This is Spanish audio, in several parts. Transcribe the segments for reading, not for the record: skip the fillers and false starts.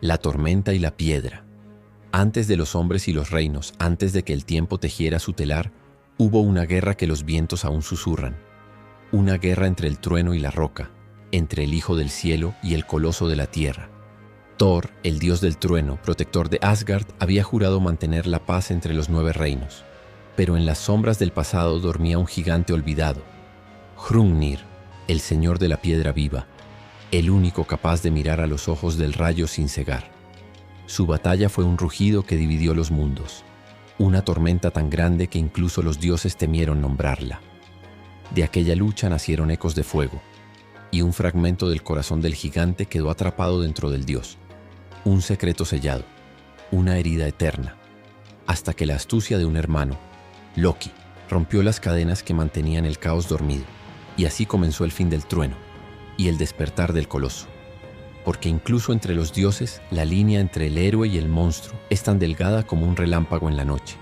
La tormenta y la piedra. Antes de los hombres y los reinos, antes de que el tiempo tejiera su telar, hubo una guerra que los vientos aún susurran. Una guerra entre el trueno y la roca, entre el hijo del cielo y el coloso de la tierra. Thor, el dios del trueno, protector de Asgard, había jurado mantener la paz entre los 9 reinos. Pero en las sombras del pasado dormía un gigante olvidado. Hrungnir, el señor de la piedra viva, el único capaz de mirar a los ojos del rayo sin cegar. Su batalla fue un rugido que dividió los mundos, una tormenta tan grande que incluso los dioses temieron nombrarla. De aquella lucha nacieron ecos de fuego, y un fragmento del corazón del gigante quedó atrapado dentro del dios. Un secreto sellado, una herida eterna, hasta que la astucia de un hermano, Loki, rompió las cadenas que mantenían el caos dormido, y así comenzó el fin del trueno y el despertar del coloso. Porque incluso entre los dioses, la línea entre el héroe y el monstruo es tan delgada como un relámpago en la noche.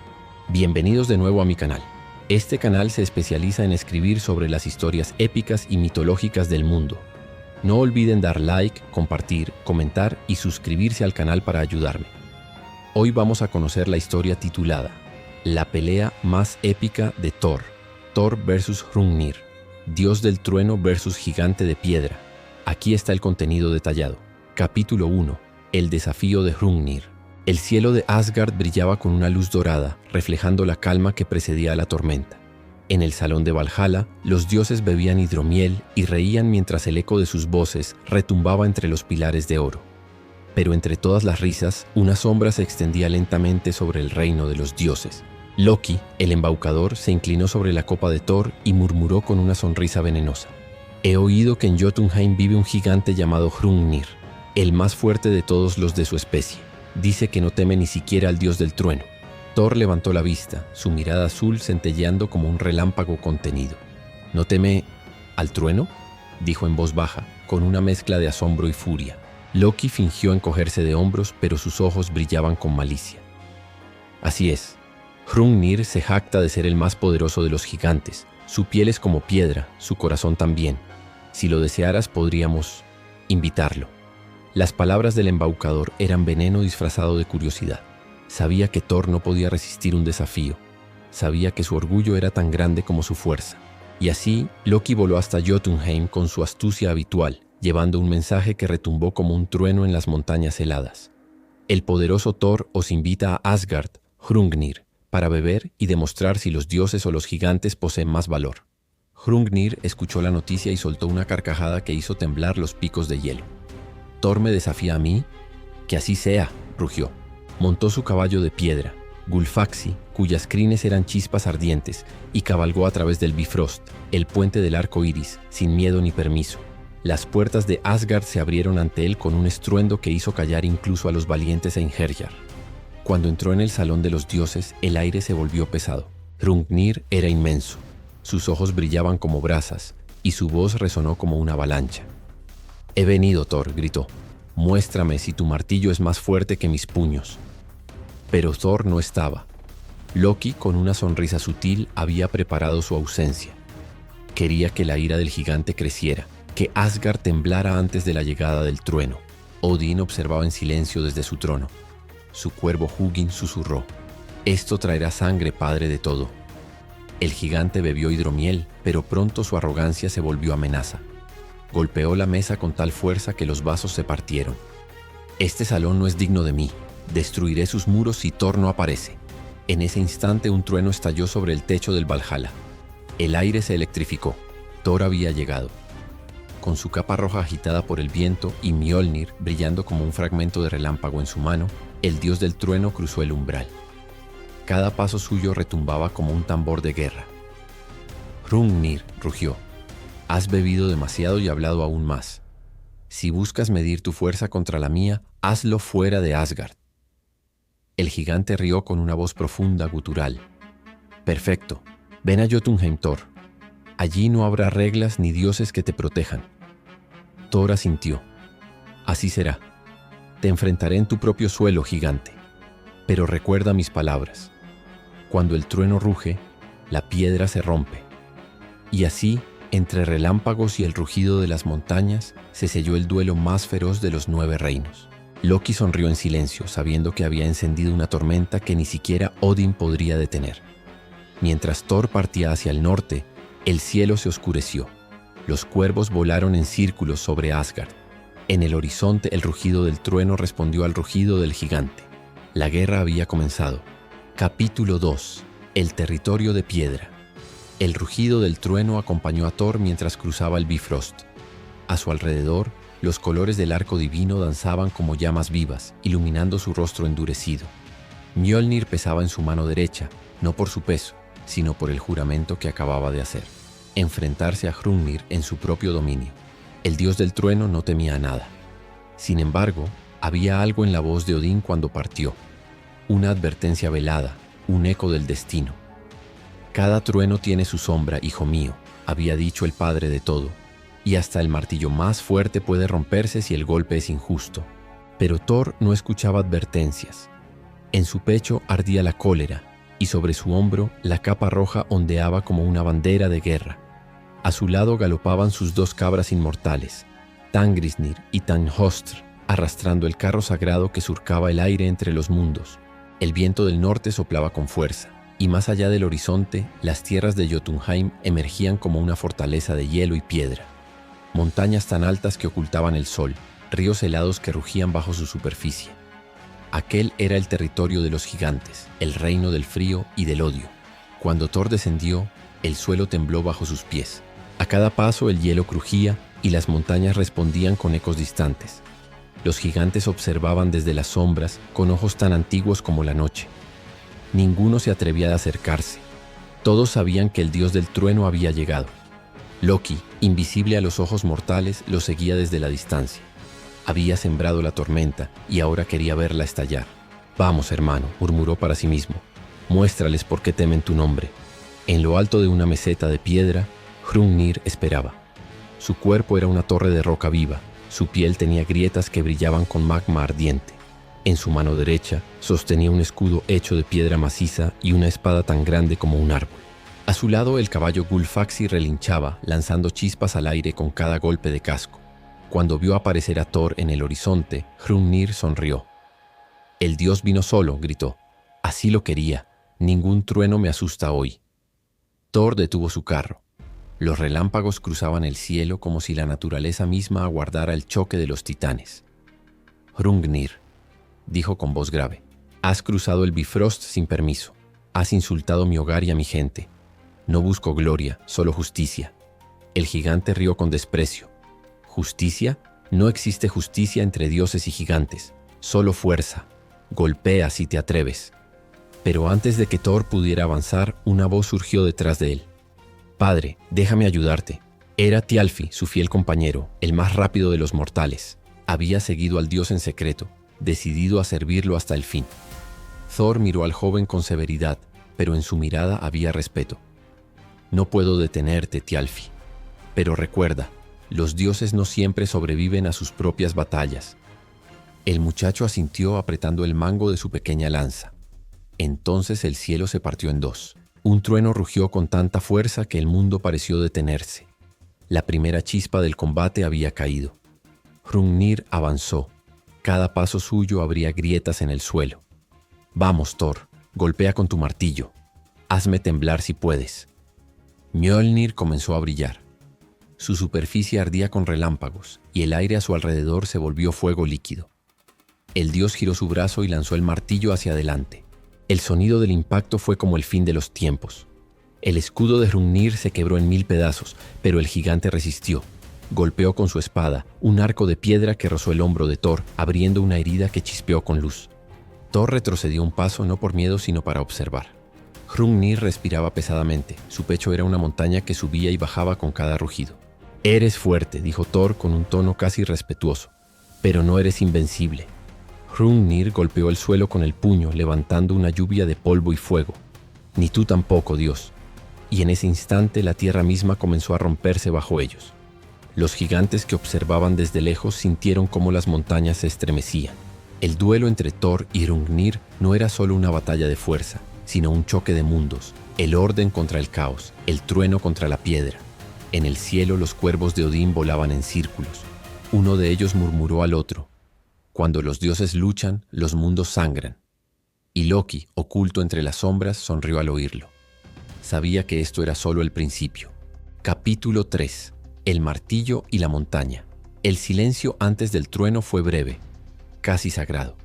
Bienvenidos de nuevo a mi canal. Este canal se especializa en escribir sobre las historias épicas y mitológicas del mundo. No olviden dar like, compartir, comentar y suscribirse al canal para ayudarme. Hoy vamos a conocer la historia titulada La pelea más épica de Thor. Thor vs Hrungnir, dios del trueno versus gigante de piedra. Aquí está el contenido detallado. Capítulo 1. El desafío de Hrungnir. El cielo de Asgard brillaba con una luz dorada, reflejando la calma que precedía a la tormenta. En el salón de Valhalla, los dioses bebían hidromiel y reían mientras el eco de sus voces retumbaba entre los pilares de oro. Pero entre todas las risas, una sombra se extendía lentamente sobre el reino de los dioses. Loki, el embaucador, se inclinó sobre la copa de Thor y murmuró con una sonrisa venenosa: «He oído que en Jotunheim vive un gigante llamado Hrungnir, el más fuerte de todos los de su especie. Dice que no teme ni siquiera al dios del trueno». Thor levantó la vista, su mirada azul centelleando como un relámpago contenido. «¿No teme al trueno?», dijo en voz baja, con una mezcla de asombro y furia. Loki fingió encogerse de hombros, pero sus ojos brillaban con malicia. «Así es. Hrungnir se jacta de ser el más poderoso de los gigantes. Su piel es como piedra, su corazón también. Si lo desearas, podríamos invitarlo». Las palabras del embaucador eran veneno disfrazado de curiosidad. Sabía que Thor no podía resistir un desafío. Sabía que su orgullo era tan grande como su fuerza. Y así, Loki voló hasta Jotunheim con su astucia habitual, llevando un mensaje que retumbó como un trueno en las montañas heladas. El poderoso Thor os invita a Asgard, Hrungnir, para beber y demostrar si los dioses o los gigantes poseen más valor. Hrungnir escuchó la noticia y soltó una carcajada que hizo temblar los picos de hielo. «¿Thor me desafía a mí? Que así sea», rugió. Montó su caballo de piedra, Gulfaxi, cuyas crines eran chispas ardientes, y cabalgó a través del Bifrost, el puente del arco iris, sin miedo ni permiso. Las puertas de Asgard se abrieron ante él con un estruendo que hizo callar incluso a los valientes Einherjar. Cuando entró en el salón de los dioses, el aire se volvió pesado. Hrungnir era inmenso. Sus ojos brillaban como brasas, y su voz resonó como una avalancha. «He venido, Thor», gritó. «Muéstrame si tu martillo es más fuerte que mis puños». Pero Thor no estaba. Loki, con una sonrisa sutil, había preparado su ausencia. Quería que la ira del gigante creciera, que Asgard temblara antes de la llegada del trueno. Odín observaba en silencio desde su trono. Su cuervo Hugin susurró: «Esto traerá sangre, padre de todo». El gigante bebió hidromiel, pero pronto su arrogancia se volvió amenaza. Golpeó la mesa con tal fuerza que los vasos se partieron. «Este salón no es digno de mí. Destruiré sus muros si Thor no aparece». En ese instante un trueno estalló sobre el techo del Valhalla. El aire se electrificó. Thor había llegado. Con su capa roja agitada por el viento y Mjolnir brillando como un fragmento de relámpago en su mano, el dios del trueno cruzó el umbral. Cada paso suyo retumbaba como un tambor de guerra. «Hrungnir», rugió, «has bebido demasiado y hablado aún más. Si buscas medir tu fuerza contra la mía, hazlo fuera de Asgard». El gigante rió con una voz profunda, gutural. «Perfecto. Ven a Jotunheim, Thor. Allí no habrá reglas ni dioses que te protejan». Thor asintió. «Así será. Te enfrentaré en tu propio suelo, gigante. Pero recuerda mis palabras. Cuando el trueno ruge, la piedra se rompe». Y así, entre relámpagos y el rugido de las montañas, se selló el duelo más feroz de los 9 reinos. Loki sonrió en silencio, sabiendo que había encendido una tormenta que ni siquiera Odin podría detener. Mientras Thor partía hacia el norte, el cielo se oscureció. Los cuervos volaron en círculos sobre Asgard. En el horizonte, el rugido del trueno respondió al rugido del gigante. La guerra había comenzado. Capítulo 2. El territorio de piedra. El rugido del trueno acompañó a Thor mientras cruzaba el Bifrost. A su alrededor, los colores del arco divino danzaban como llamas vivas, iluminando su rostro endurecido. Mjolnir pesaba en su mano derecha, no por su peso, sino por el juramento que acababa de hacer: enfrentarse a Hrungnir en su propio dominio. El dios del trueno no temía nada. Sin embargo, había algo en la voz de Odín cuando partió. Una advertencia velada, un eco del destino. «Cada trueno tiene su sombra, hijo mío», había dicho el padre de todo, «y hasta el martillo más fuerte puede romperse si el golpe es injusto». Pero Thor no escuchaba advertencias. En su pecho ardía la cólera, y sobre su hombro la capa roja ondeaba como una bandera de guerra. A su lado galopaban sus dos cabras inmortales, Tangrisnir y Tanhostr, arrastrando el carro sagrado que surcaba el aire entre los mundos. El viento del norte soplaba con fuerza, y más allá del horizonte, las tierras de Jotunheim emergían como una fortaleza de hielo y piedra. Montañas tan altas que ocultaban el sol, ríos helados que rugían bajo su superficie. Aquel era el territorio de los gigantes, el reino del frío y del odio. Cuando Thor descendió, el suelo tembló bajo sus pies. A cada paso el hielo crujía y las montañas respondían con ecos distantes. Los gigantes observaban desde las sombras con ojos tan antiguos como la noche. Ninguno se atrevía a acercarse. Todos sabían que el dios del trueno había llegado. Loki, invisible a los ojos mortales, lo seguía desde la distancia. Había sembrado la tormenta y ahora quería verla estallar. «Vamos, hermano», murmuró para sí mismo. «Muéstrales por qué temen tu nombre». En lo alto de una meseta de piedra, Hrungnir esperaba. Su cuerpo era una torre de roca viva. Su piel tenía grietas que brillaban con magma ardiente. En su mano derecha sostenía un escudo hecho de piedra maciza y una espada tan grande como un árbol. A su lado el caballo Gulfaxi relinchaba, lanzando chispas al aire con cada golpe de casco. Cuando vio aparecer a Thor en el horizonte, Hrungnir sonrió. «El dios vino solo», gritó. «Así lo quería. Ningún trueno me asusta hoy». Thor detuvo su carro. Los relámpagos cruzaban el cielo como si la naturaleza misma aguardara el choque de los titanes. «Hrungnir», dijo con voz grave, «has cruzado el Bifrost sin permiso. Has insultado mi hogar y a mi gente. No busco gloria, solo justicia». El gigante rió con desprecio. «¿Justicia? No existe justicia entre dioses y gigantes. Solo fuerza. Golpea si te atreves». Pero antes de que Thor pudiera avanzar, una voz surgió detrás de él. «Padre, déjame ayudarte». Era Thialfi, su fiel compañero, el más rápido de los mortales. Había seguido al dios en secreto, decidido a servirlo hasta el fin. Thor miró al joven con severidad, pero en su mirada había respeto. «No puedo detenerte, Thialfi. Pero recuerda, los dioses no siempre sobreviven a sus propias batallas». El muchacho asintió apretando el mango de su pequeña lanza. Entonces el cielo se partió en dos. Un trueno rugió con tanta fuerza que el mundo pareció detenerse. La primera chispa del combate había caído. Hrungnir avanzó. Cada paso suyo abría grietas en el suelo. «Vamos, Thor, golpea con tu martillo. Hazme temblar si puedes». Mjolnir comenzó a brillar. Su superficie ardía con relámpagos y el aire a su alrededor se volvió fuego líquido. El dios giró su brazo y lanzó el martillo hacia adelante. El sonido del impacto fue como el fin de los tiempos. El escudo de Hrungnir se quebró en 1000 pedazos, pero el gigante resistió. Golpeó con su espada un arco de piedra que rozó el hombro de Thor, abriendo una herida que chispeó con luz. Thor retrocedió un paso no por miedo sino para observar. Hrungnir respiraba pesadamente. Su pecho era una montaña que subía y bajaba con cada rugido. «Eres fuerte», dijo Thor con un tono casi respetuoso, «pero no eres invencible». Hrungnir golpeó el suelo con el puño, levantando una lluvia de polvo y fuego. «Ni tú tampoco, Dios». Y en ese instante la tierra misma comenzó a romperse bajo ellos. Los gigantes que observaban desde lejos sintieron cómo las montañas se estremecían. El duelo entre Thor y Hrungnir no era solo una batalla de fuerza, sino un choque de mundos, el orden contra el caos, el trueno contra la piedra. En el cielo los cuervos de Odín volaban en círculos. Uno de ellos murmuró al otro: Cuando los dioses luchan, los mundos sangran. Y Loki, oculto entre las sombras, sonrió al oírlo. Sabía que esto era solo el principio. Capítulo 3. El martillo y la montaña. El silencio antes del trueno fue breve, casi sagrado.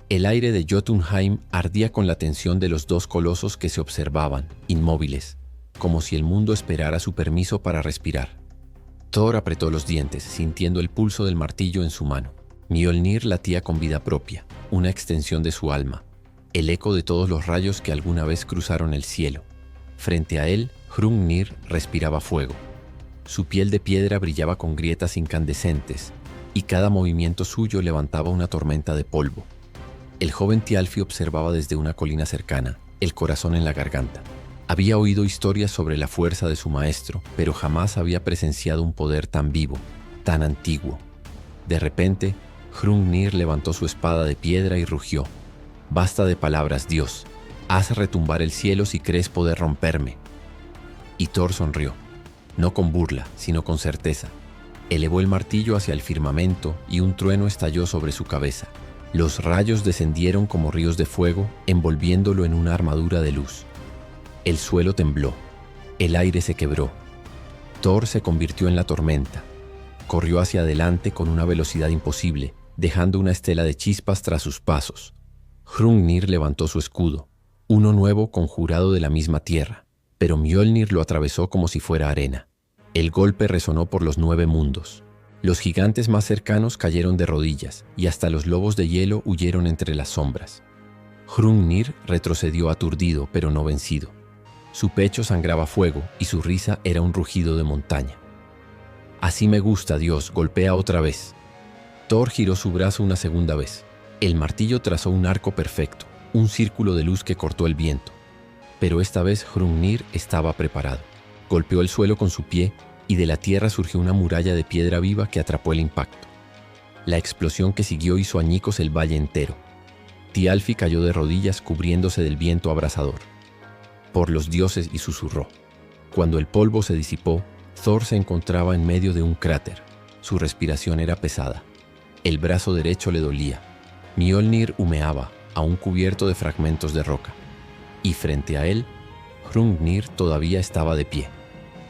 El aire de Jotunheim ardía con la tensión de los dos colosos que se observaban, inmóviles, como si el mundo esperara su permiso para respirar. Thor apretó los dientes, sintiendo el pulso del martillo en su mano. Mjolnir latía con vida propia, una extensión de su alma, el eco de todos los rayos que alguna vez cruzaron el cielo. Frente a él, Hrungnir respiraba fuego. Su piel de piedra brillaba con grietas incandescentes, y cada movimiento suyo levantaba una tormenta de polvo. El joven Thialfi observaba desde una colina cercana, el corazón en la garganta. Había oído historias sobre la fuerza de su maestro, pero jamás había presenciado un poder tan vivo, tan antiguo. De repente, Hrungnir levantó su espada de piedra y rugió. «Basta de palabras, Dios. Haz retumbar el cielo si crees poder romperme». Y Thor sonrió, no con burla, sino con certeza. Elevó el martillo hacia el firmamento y un trueno estalló sobre su cabeza. Los rayos descendieron como ríos de fuego, envolviéndolo en una armadura de luz. El suelo tembló, el aire se quebró. Thor se convirtió en la tormenta. Corrió hacia adelante con una velocidad imposible, dejando una estela de chispas tras sus pasos. Hrungnir levantó su escudo, uno nuevo conjurado de la misma tierra, pero Mjolnir lo atravesó como si fuera arena. El golpe resonó por los 9 mundos. Los gigantes más cercanos cayeron de rodillas y hasta los lobos de hielo huyeron entre las sombras. Hrungnir retrocedió aturdido, pero no vencido. Su pecho sangraba fuego y su risa era un rugido de montaña. «Así me gusta, Dios, golpea otra vez». Thor giró su brazo una segunda vez. El martillo trazó un arco perfecto, un círculo de luz que cortó el viento. Pero esta vez Hrungnir estaba preparado. Golpeó el suelo con su pie y de la tierra surgió una muralla de piedra viva que atrapó el impacto. La explosión que siguió hizo añicos el valle entero. Thialfi cayó de rodillas cubriéndose del viento abrasador. «Por los dioses», y susurró. Cuando el polvo se disipó, Thor se encontraba en medio de un cráter. Su respiración era pesada. El brazo derecho le dolía. Mjolnir humeaba, aún cubierto de fragmentos de roca. Y frente a él, Hrungnir todavía estaba de pie.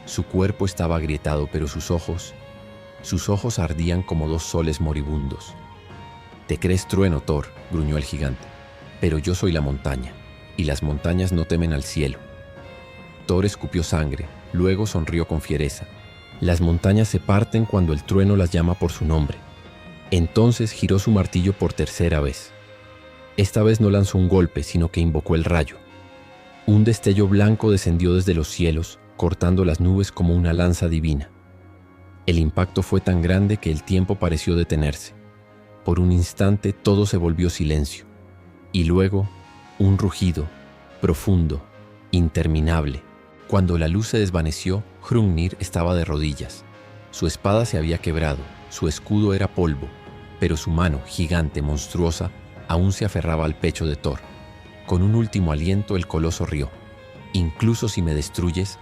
Su cuerpo estaba agrietado, pero sus ojos ardían como 2 soles moribundos. «Te crees trueno, Thor», gruñó el gigante, «pero yo soy la montaña, y las montañas no temen al cielo». Thor escupió sangre, luego sonrió con fiereza. «Las montañas se parten cuando el trueno las llama por su nombre». Entonces giró su martillo por tercera vez. Esta vez no lanzó un golpe, sino que invocó el rayo. Un destello blanco descendió desde los cielos, cortando las nubes como una lanza divina. El impacto fue tan grande que el tiempo pareció detenerse. Por un instante todo se volvió silencio. Y luego, un rugido, profundo, interminable. Cuando la luz se desvaneció, Hrungnir estaba de rodillas. Su espada se había quebrado, su escudo era polvo, pero su mano, gigante, monstruosa, aún se aferraba al pecho de Thor. Con un último aliento el coloso rió. «Incluso si me destruyes,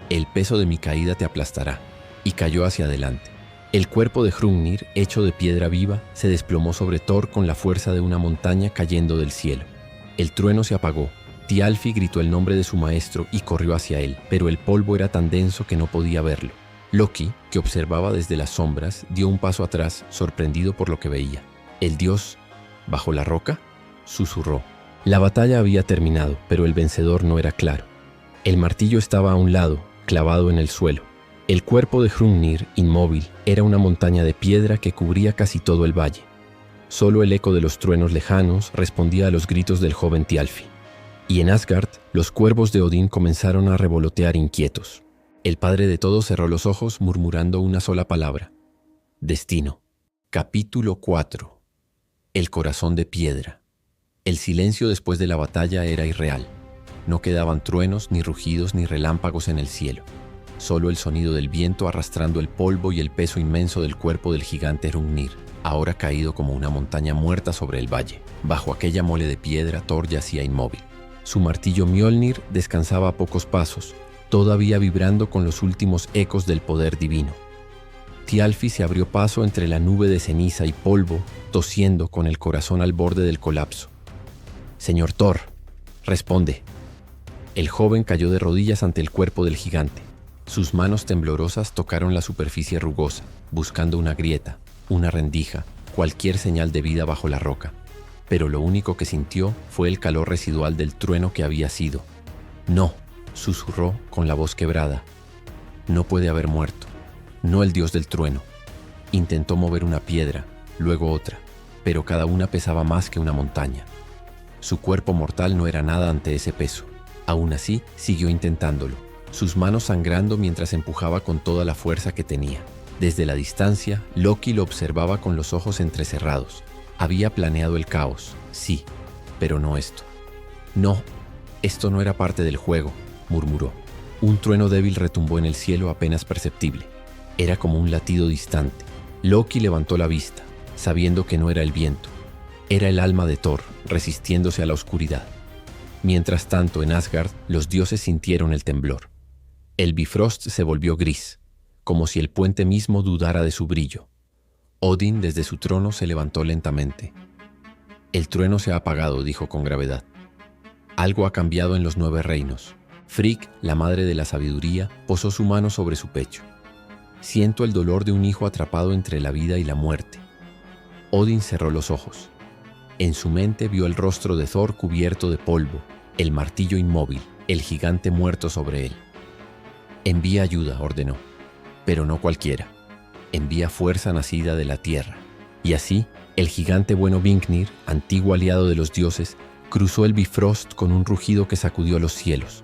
el peso de mi caída te aplastará», y cayó hacia adelante. El cuerpo de Hrungnir, hecho de piedra viva, se desplomó sobre Thor con la fuerza de una montaña cayendo del cielo. El trueno se apagó. Thialfi gritó el nombre de su maestro y corrió hacia él, pero el polvo era tan denso que no podía verlo. Loki, que observaba desde las sombras, dio un paso atrás, sorprendido por lo que veía. «¿El dios bajo la roca?», susurró. La batalla había terminado, pero el vencedor no era claro. El martillo estaba a un lado, clavado en el suelo. El cuerpo de Hrungnir, inmóvil, era una montaña de piedra que cubría casi todo el valle. Solo el eco de los truenos lejanos respondía a los gritos del joven Thialfi. Y en Asgard, los cuervos de Odín comenzaron a revolotear inquietos. El padre de todos cerró los ojos murmurando una sola palabra: «Destino». Capítulo 4. El corazón de piedra. El silencio después de la batalla era irreal. No quedaban truenos, ni rugidos, ni relámpagos en el cielo. Solo el sonido del viento arrastrando el polvo y el peso inmenso del cuerpo del gigante Hrungnir, ahora caído como una montaña muerta sobre el valle. Bajo aquella mole de piedra, Thor yacía inmóvil. Su martillo Mjolnir descansaba a pocos pasos, todavía vibrando con los últimos ecos del poder divino. Thialfi se abrió paso entre la nube de ceniza y polvo, tosiendo con el corazón al borde del colapso. «Señor Thor, responde». El joven cayó de rodillas ante el cuerpo del gigante. Sus manos temblorosas tocaron la superficie rugosa, buscando una grieta, una rendija, cualquier señal de vida bajo la roca. Pero lo único que sintió fue el calor residual del trueno que había sido. «No», susurró con la voz quebrada. «No puede haber muerto. No el dios del trueno». Intentó mover una piedra, luego otra, pero cada una pesaba más que una montaña. Su cuerpo mortal no era nada ante ese peso. Aún así, siguió intentándolo, sus manos sangrando mientras empujaba con toda la fuerza que tenía. Desde la distancia, Loki lo observaba con los ojos entrecerrados. Había planeado el caos, sí, pero no esto. «No, esto no era parte del juego», murmuró. Un trueno débil retumbó en el cielo apenas perceptible. Era como un latido distante. Loki levantó la vista, sabiendo que no era el viento. Era el alma de Thor, resistiéndose a la oscuridad. Mientras tanto, en Asgard, los dioses sintieron el temblor. El Bifrost se volvió gris, como si el puente mismo dudara de su brillo. Odin, desde su trono, se levantó lentamente. «El trueno se ha apagado», dijo con gravedad. «Algo ha cambiado en los 9 reinos». Frigg, la madre de la sabiduría, posó su mano sobre su pecho. «Siento el dolor de un hijo atrapado entre la vida y la muerte». Odin cerró los ojos. En su mente vio el rostro de Thor cubierto de polvo, el martillo inmóvil, el gigante muerto sobre él. «Envía ayuda», ordenó, «pero no cualquiera. Envía fuerza nacida de la tierra». Y así, el gigante bueno Vingnir, antiguo aliado de los dioses, cruzó el Bifrost con un rugido que sacudió los cielos.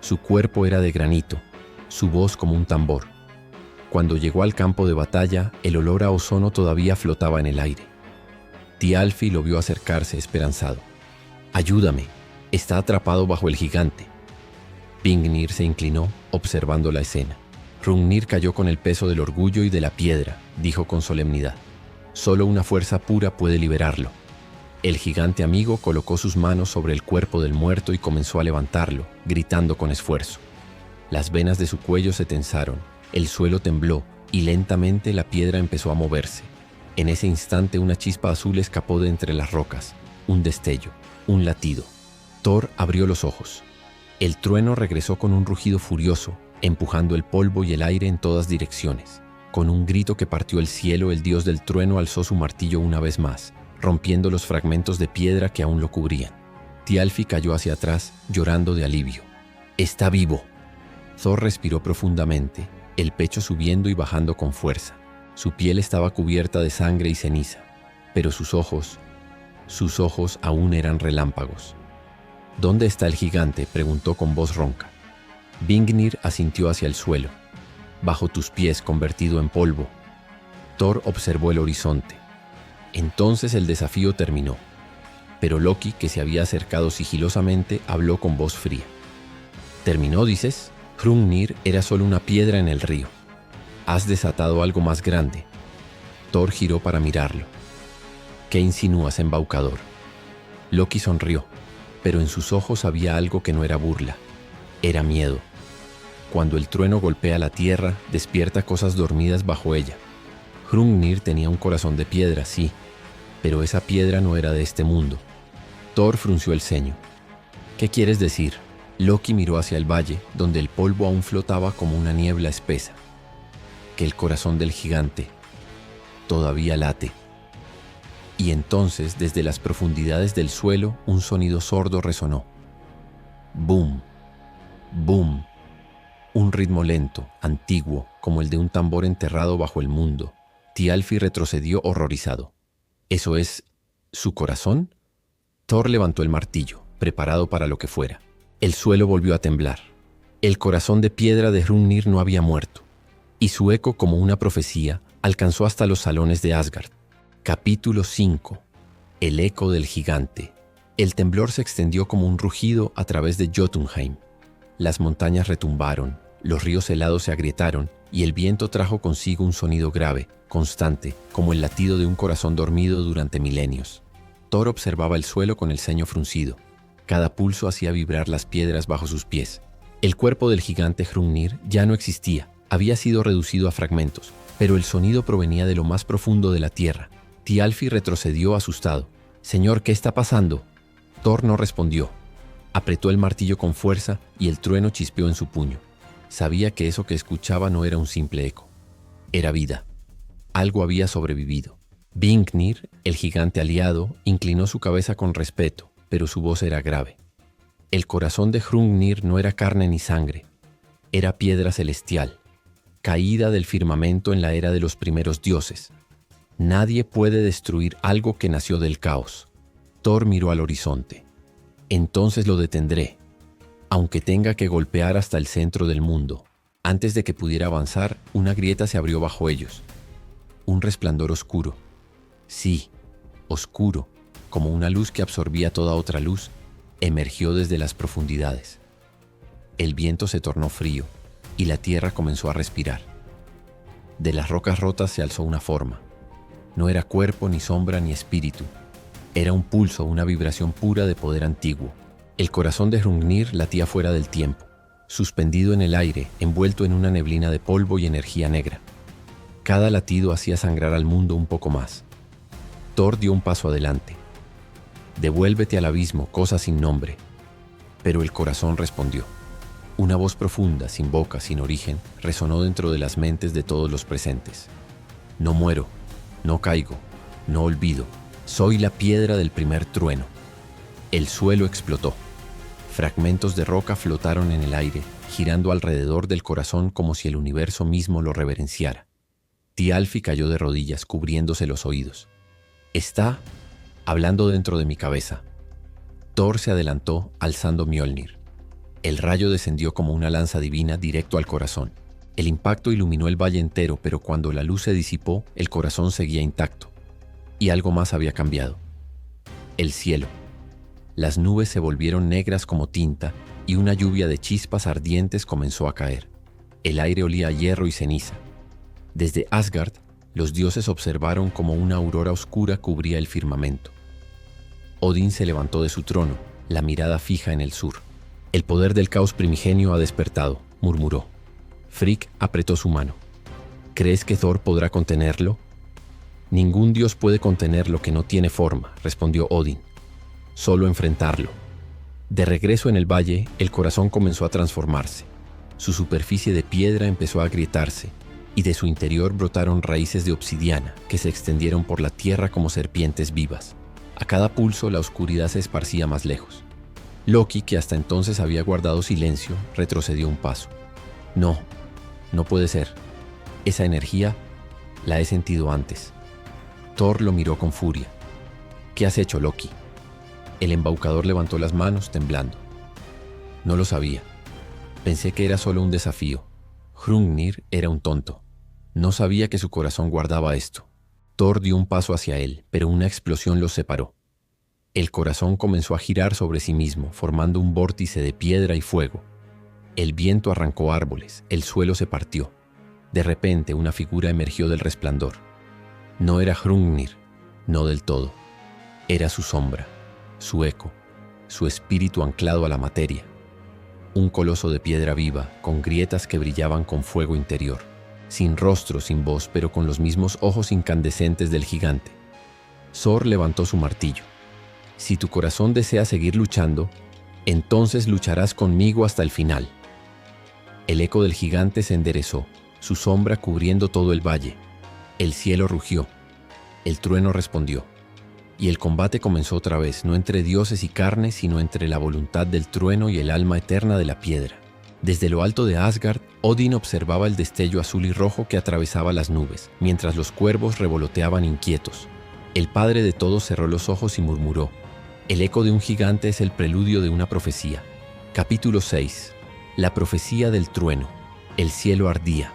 Su cuerpo era de granito, su voz como un tambor. Cuando llegó al campo de batalla, el olor a ozono todavía flotaba en el aire. Thialfi lo vio acercarse esperanzado. «Ayúdame, está atrapado bajo el gigante». Vingnir se inclinó, observando la escena. «Hrungnir cayó con el peso del orgullo y de la piedra», dijo con solemnidad. «Solo una fuerza pura puede liberarlo». El gigante amigo colocó sus manos sobre el cuerpo del muerto y comenzó a levantarlo, gritando con esfuerzo. Las venas de su cuello se tensaron, el suelo tembló y lentamente la piedra empezó a moverse. En ese instante una chispa azul escapó de entre las rocas, un destello, un latido. Thor abrió los ojos. El trueno regresó con un rugido furioso, empujando el polvo y el aire en todas direcciones. Con un grito que partió el cielo, el dios del trueno alzó su martillo una vez más, rompiendo los fragmentos de piedra que aún lo cubrían. Thialfi cayó hacia atrás, llorando de alivio. «Está vivo». Thor respiró profundamente, el pecho subiendo y bajando con fuerza. Su piel estaba cubierta de sangre y ceniza, pero sus ojos aún eran relámpagos. «¿Dónde está el gigante?», preguntó con voz ronca. Vingnir asintió hacia el suelo. «Bajo tus pies, convertido en polvo». Thor observó el horizonte. Entonces el desafío terminó. Pero Loki, que se había acercado sigilosamente, habló con voz fría. «¿Terminó, dices? Hrungnir era solo una piedra en el río. Has desatado algo más grande». Thor giró para mirarlo. «¿Qué insinúas, embaucador?». Loki sonrió, pero en sus ojos había algo que no era burla. Era miedo. Cuando el trueno golpea la tierra, despierta cosas dormidas bajo ella. Hrungnir tenía un corazón de piedra, sí, pero esa piedra no era de este mundo. Thor frunció el ceño. «¿Qué quieres decir?». Loki miró hacia el valle, donde el polvo aún flotaba como una niebla espesa. «Que el corazón del gigante todavía late». Y entonces, desde las profundidades del suelo, un sonido sordo resonó. «Boom, boom». Un ritmo lento, antiguo, como el de un tambor enterrado bajo el mundo. Thialfi retrocedió horrorizado. «¿Eso es su corazón?». Thor levantó el martillo, preparado para lo que fuera. El suelo volvió a temblar. El corazón de piedra de Hrungnir no había muerto, y su eco, como una profecía, alcanzó hasta los salones de Asgard. Capítulo 5. El eco del gigante. El temblor se extendió como un rugido a través de Jotunheim. Las montañas retumbaron, los ríos helados se agrietaron, y el viento trajo consigo un sonido grave, constante, como el latido de un corazón dormido durante milenios. Thor observaba el suelo con el ceño fruncido. Cada pulso hacía vibrar las piedras bajo sus pies. El cuerpo del gigante Hrungnir ya no existía, había sido reducido a fragmentos, pero el sonido provenía de lo más profundo de la tierra. Thialfi retrocedió asustado. «Señor, ¿qué está pasando?» Thor no respondió. Apretó el martillo con fuerza y el trueno chispeó en su puño. Sabía que eso que escuchaba no era un simple eco. Era vida. Algo había sobrevivido. Vingnir, el gigante aliado, inclinó su cabeza con respeto, pero su voz era grave. El corazón de Hrungnir no era carne ni sangre. Era piedra celestial, caída del firmamento en la era de los primeros dioses. Nadie puede destruir algo que nació del caos. Thor miró al horizonte. Entonces lo detendré, aunque tenga que golpear hasta el centro del mundo. Antes de que pudiera avanzar, una grieta se abrió bajo ellos. Un resplandor oscuro. Sí, oscuro, como una luz que absorbía toda otra luz, emergió desde las profundidades. El viento se tornó frío y la tierra comenzó a respirar. De las rocas rotas se alzó una forma. No era cuerpo, ni sombra, ni espíritu. Era un pulso, una vibración pura de poder antiguo. El corazón de Hrungnir latía fuera del tiempo, suspendido en el aire, envuelto en una neblina de polvo y energía negra. Cada latido hacía sangrar al mundo un poco más. Thor dio un paso adelante. «Devuélvete al abismo, cosa sin nombre». Pero el corazón respondió. Una voz profunda, sin boca, sin origen, resonó dentro de las mentes de todos los presentes. «No muero, no caigo, no olvido. Soy la piedra del primer trueno». El suelo explotó. Fragmentos de roca flotaron en el aire, girando alrededor del corazón como si el universo mismo lo reverenciara. Thialfi cayó de rodillas, cubriéndose los oídos. «Está hablando dentro de mi cabeza». Thor se adelantó, alzando Mjolnir. El rayo descendió como una lanza divina directo al corazón. El impacto iluminó el valle entero, pero cuando la luz se disipó, el corazón seguía intacto. Y algo más había cambiado. El cielo. Las nubes se volvieron negras como tinta y una lluvia de chispas ardientes comenzó a caer. El aire olía a hierro y ceniza. Desde Asgard, los dioses observaron como una aurora oscura cubría el firmamento. Odín se levantó de su trono, la mirada fija en el sur. «El poder del caos primigenio ha despertado», murmuró. Frigg apretó su mano. «¿Crees que Thor podrá contenerlo?» «Ningún dios puede contener lo que no tiene forma», respondió Odín. «Solo enfrentarlo». De regreso en el valle, el corazón comenzó a transformarse. Su superficie de piedra empezó a agrietarse, y de su interior brotaron raíces de obsidiana que se extendieron por la tierra como serpientes vivas. A cada pulso la oscuridad se esparcía más lejos. Loki, que hasta entonces había guardado silencio, retrocedió un paso. «No, no puede ser. Esa energía la he sentido antes». Thor lo miró con furia. «¿Qué has hecho, Loki?» El embaucador levantó las manos, temblando. «No lo sabía. Pensé que era solo un desafío. Hrungnir era un tonto. No sabía que su corazón guardaba esto». Thor dio un paso hacia él, pero una explosión los separó. El corazón comenzó a girar sobre sí mismo, formando un vórtice de piedra y fuego. El viento arrancó árboles, el suelo se partió. De repente, una figura emergió del resplandor. No era Hrungnir, no del todo. Era su sombra, su eco, su espíritu anclado a la materia. Un coloso de piedra viva, con grietas que brillaban con fuego interior. Sin rostro, sin voz, pero con los mismos ojos incandescentes del gigante. Thor levantó su martillo. «Si tu corazón desea seguir luchando, entonces lucharás conmigo hasta el final». El eco del gigante se enderezó, su sombra cubriendo todo el valle. El cielo rugió. El trueno respondió. Y el combate comenzó otra vez, no entre dioses y carne, sino entre la voluntad del trueno y el alma eterna de la piedra. Desde lo alto de Asgard, Odín observaba el destello azul y rojo que atravesaba las nubes, mientras los cuervos revoloteaban inquietos. El padre de todos cerró los ojos y murmuró: «El eco de un gigante es el preludio de una profecía». Capítulo 6. La profecía del trueno. El cielo ardía.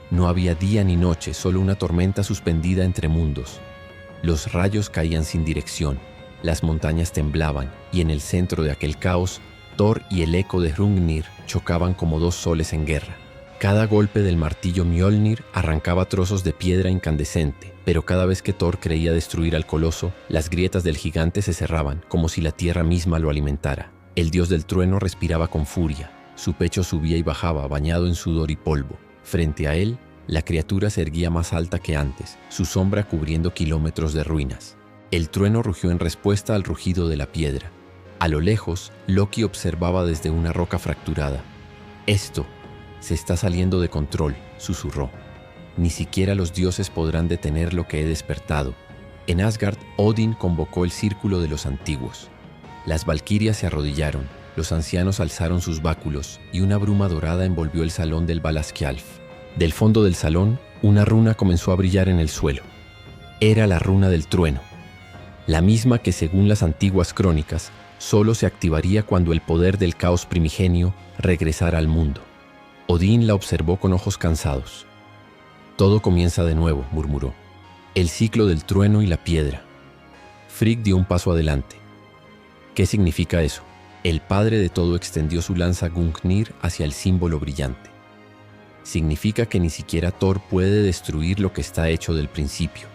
No había día ni noche, solo una tormenta suspendida entre mundos. Los rayos caían sin dirección, las montañas temblaban, y en el centro de aquel caos, Thor y el eco de Hrungnir chocaban como dos soles en guerra. Cada golpe del martillo Mjolnir arrancaba trozos de piedra incandescente, pero cada vez que Thor creía destruir al coloso, las grietas del gigante se cerraban, como si la tierra misma lo alimentara. El dios del trueno respiraba con furia, su pecho subía y bajaba, bañado en sudor y polvo. Frente a él, La criatura se erguía más alta que antes, su sombra cubriendo kilómetros de ruinas. El trueno rugió en respuesta al rugido de la piedra. A lo lejos, Loki observaba desde una roca fracturada. «Esto se está saliendo de control», susurró. «Ni siquiera los dioses podrán detener lo que he despertado». En Asgard, Odin convocó el círculo de los antiguos. Las valquirias se arrodillaron, los ancianos alzaron sus báculos y una bruma dorada envolvió el salón del Valaskjalf. Del fondo del salón, una runa comenzó a brillar en el suelo. Era la runa del trueno, la misma que, según las antiguas crónicas, solo se activaría cuando el poder del caos primigenio regresara al mundo. Odín la observó con ojos cansados. «Todo comienza de nuevo», murmuró. «El ciclo del trueno y la piedra». Frigg dio un paso adelante. «¿Qué significa eso?». El padre de todo extendió su lanza Gungnir hacia el símbolo brillante. «Significa que ni siquiera Thor puede destruir lo que está hecho del principio».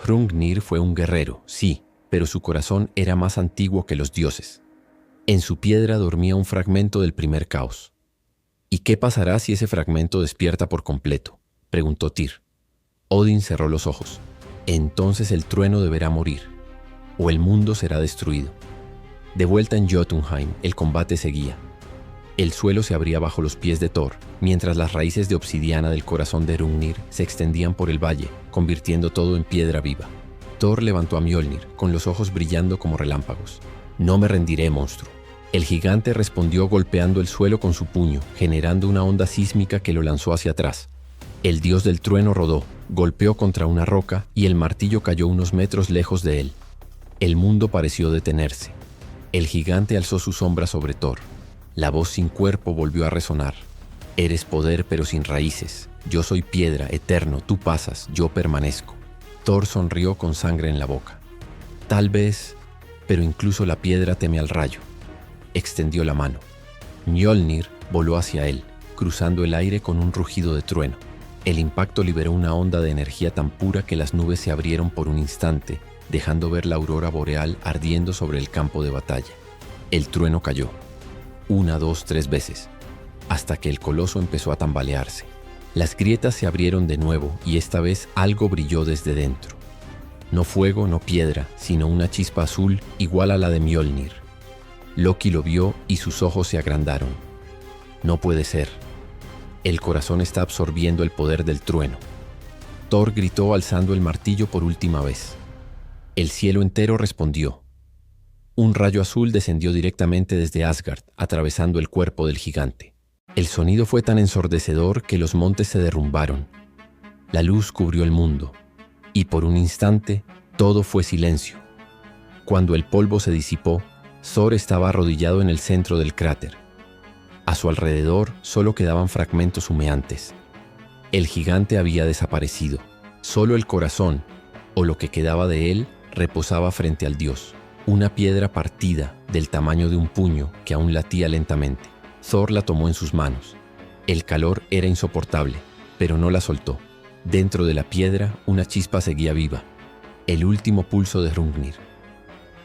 Hrungnir fue un guerrero, sí, pero su corazón era más antiguo que los dioses. En su piedra dormía un fragmento del primer caos. «¿Y qué pasará si ese fragmento despierta por completo?», preguntó Tyr. Odin cerró los ojos. «Entonces el trueno deberá morir, o el mundo será destruido». De vuelta en Jotunheim, el combate seguía. El suelo se abría bajo los pies de Thor, mientras las raíces de obsidiana del corazón de Hrungnir se extendían por el valle, convirtiendo todo en piedra viva. Thor levantó a Mjolnir, con los ojos brillando como relámpagos. «No me rendiré, monstruo». El gigante respondió golpeando el suelo con su puño, generando una onda sísmica que lo lanzó hacia atrás. El dios del trueno rodó, golpeó contra una roca y el martillo cayó unos metros lejos de él. El mundo pareció detenerse. El gigante alzó su sombra sobre Thor. La voz sin cuerpo volvió a resonar. «Eres poder pero sin raíces. Yo soy piedra, eterno, tú pasas, yo permanezco». Thor sonrió con sangre en la boca. «Tal vez, pero incluso la piedra teme al rayo». Extendió la mano. Mjolnir voló hacia él, cruzando el aire con un rugido de trueno. El impacto liberó una onda de energía tan pura que las nubes se abrieron por un instante, dejando ver la aurora boreal ardiendo sobre el campo de batalla. El trueno cayó. 1, 2, 3 veces, hasta que el coloso empezó a tambalearse. Las grietas se abrieron de nuevo y esta vez algo brilló desde dentro. No fuego, no piedra, sino una chispa azul igual a la de Mjolnir. Loki lo vio y sus ojos se agrandaron. «No puede ser. El corazón está absorbiendo el poder del trueno». Thor gritó alzando el martillo por última vez. El cielo entero respondió. Un rayo azul descendió directamente desde Asgard, atravesando el cuerpo del gigante. El sonido fue tan ensordecedor que los montes se derrumbaron. La luz cubrió el mundo, y por un instante todo fue silencio. Cuando el polvo se disipó, Thor estaba arrodillado en el centro del cráter. A su alrededor solo quedaban fragmentos humeantes. El gigante había desaparecido. Solo el corazón, o lo que quedaba de él, reposaba frente al dios. Una piedra partida del tamaño de un puño que aún latía lentamente. Thor la tomó en sus manos. El calor era insoportable, pero no la soltó. Dentro de la piedra, una chispa seguía viva. El último pulso de Hrungnir.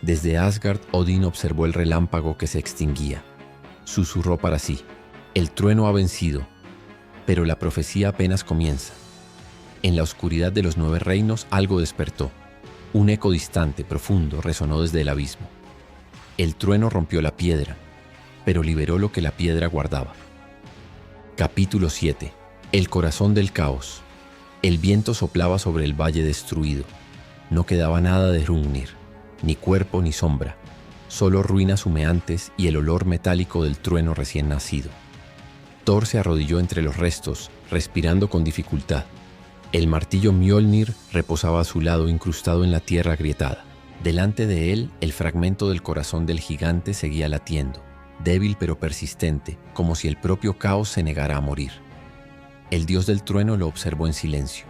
Desde Asgard, Odín observó el relámpago que se extinguía. Susurró para sí. El trueno ha vencido, pero la profecía apenas comienza. En la oscuridad de los 9 reinos algo despertó. Un eco distante, profundo, resonó desde el abismo. El trueno rompió la piedra, pero liberó lo que la piedra guardaba. Capítulo 7. El corazón del caos. El viento soplaba sobre el valle destruido. No quedaba nada de Hrungnir, ni cuerpo ni sombra, solo ruinas humeantes y el olor metálico del trueno recién nacido. Thor se arrodilló entre los restos, respirando con dificultad. El martillo Mjolnir reposaba a su lado incrustado en la tierra agrietada. Delante de él, el fragmento del corazón del gigante seguía latiendo, débil pero persistente, como si el propio caos se negara a morir. El dios del trueno lo observó en silencio.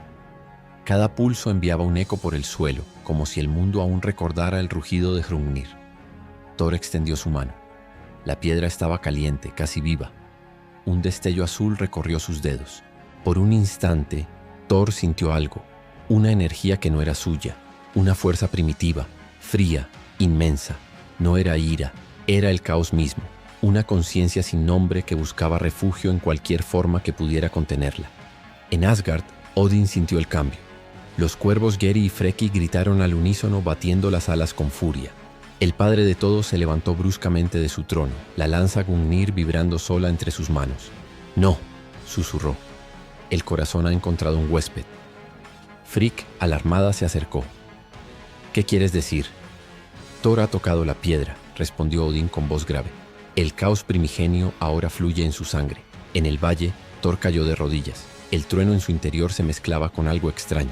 Cada pulso enviaba un eco por el suelo, como si el mundo aún recordara el rugido de Hrungnir. Thor extendió su mano. La piedra estaba caliente, casi viva. Un destello azul recorrió sus dedos. Por un instante, Thor sintió algo, una energía que no era suya, una fuerza primitiva, fría, inmensa. No era ira, era el caos mismo, una conciencia sin nombre que buscaba refugio en cualquier forma que pudiera contenerla. En Asgard, Odín sintió el cambio. Los cuervos Geri y Freki gritaron al unísono batiendo las alas con furia. El padre de todos se levantó bruscamente de su trono, la lanza Gungnir vibrando sola entre sus manos. «No», susurró. «El corazón ha encontrado un huésped». Frigg, alarmada, se acercó. «¿Qué quieres decir?» «Thor ha tocado la piedra», respondió Odín con voz grave. «El caos primigenio ahora fluye en su sangre». En el valle, Thor cayó de rodillas. El trueno en su interior se mezclaba con algo extraño.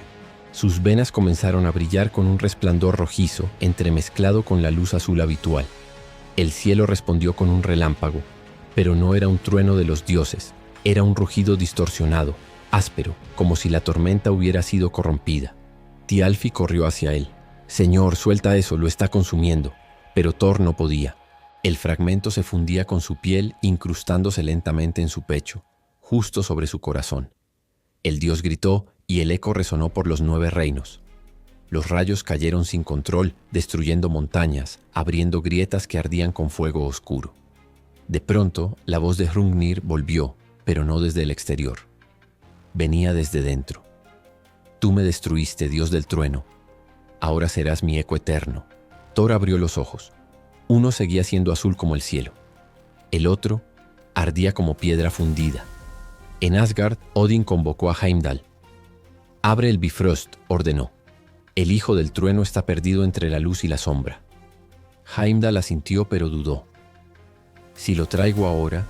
Sus venas comenzaron a brillar con un resplandor rojizo entremezclado con la luz azul habitual. El cielo respondió con un relámpago, pero no era un trueno de los dioses, era un rugido distorsionado, áspero, como si la tormenta hubiera sido corrompida. Thialfi corrió hacia él. «Señor, suelta eso, lo está consumiendo». Pero Thor no podía. El fragmento se fundía con su piel, incrustándose lentamente en su pecho, justo sobre su corazón. El dios gritó y el eco resonó por los 9 reinos. Los rayos cayeron sin control, destruyendo montañas, abriendo grietas que ardían con fuego oscuro. De pronto, la voz de Hrungnir volvió, pero no desde el exterior. Venía desde dentro. «Tú me destruiste, dios del trueno. Ahora serás mi eco eterno». Thor abrió los ojos. Uno seguía siendo azul como el cielo. El otro ardía como piedra fundida. En Asgard, Odín convocó a Heimdall. «Abre el Bifrost», ordenó. «El hijo del trueno está perdido entre la luz y la sombra». Heimdall asintió, pero dudó. «Si lo traigo ahora,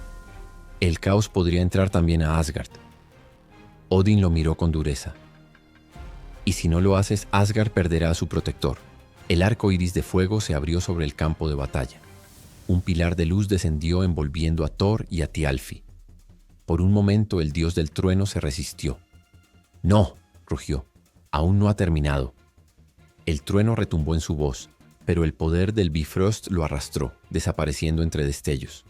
el caos podría entrar también a Asgard». Odín lo miró con dureza. «Y si no lo haces, Asgard perderá a su protector». El arco iris de fuego se abrió sobre el campo de batalla. Un pilar de luz descendió envolviendo a Thor y a Thialfi. Por un momento el dios del trueno se resistió. «No», rugió, «aún no ha terminado». El trueno retumbó en su voz, pero el poder del Bifrost lo arrastró, desapareciendo entre destellos.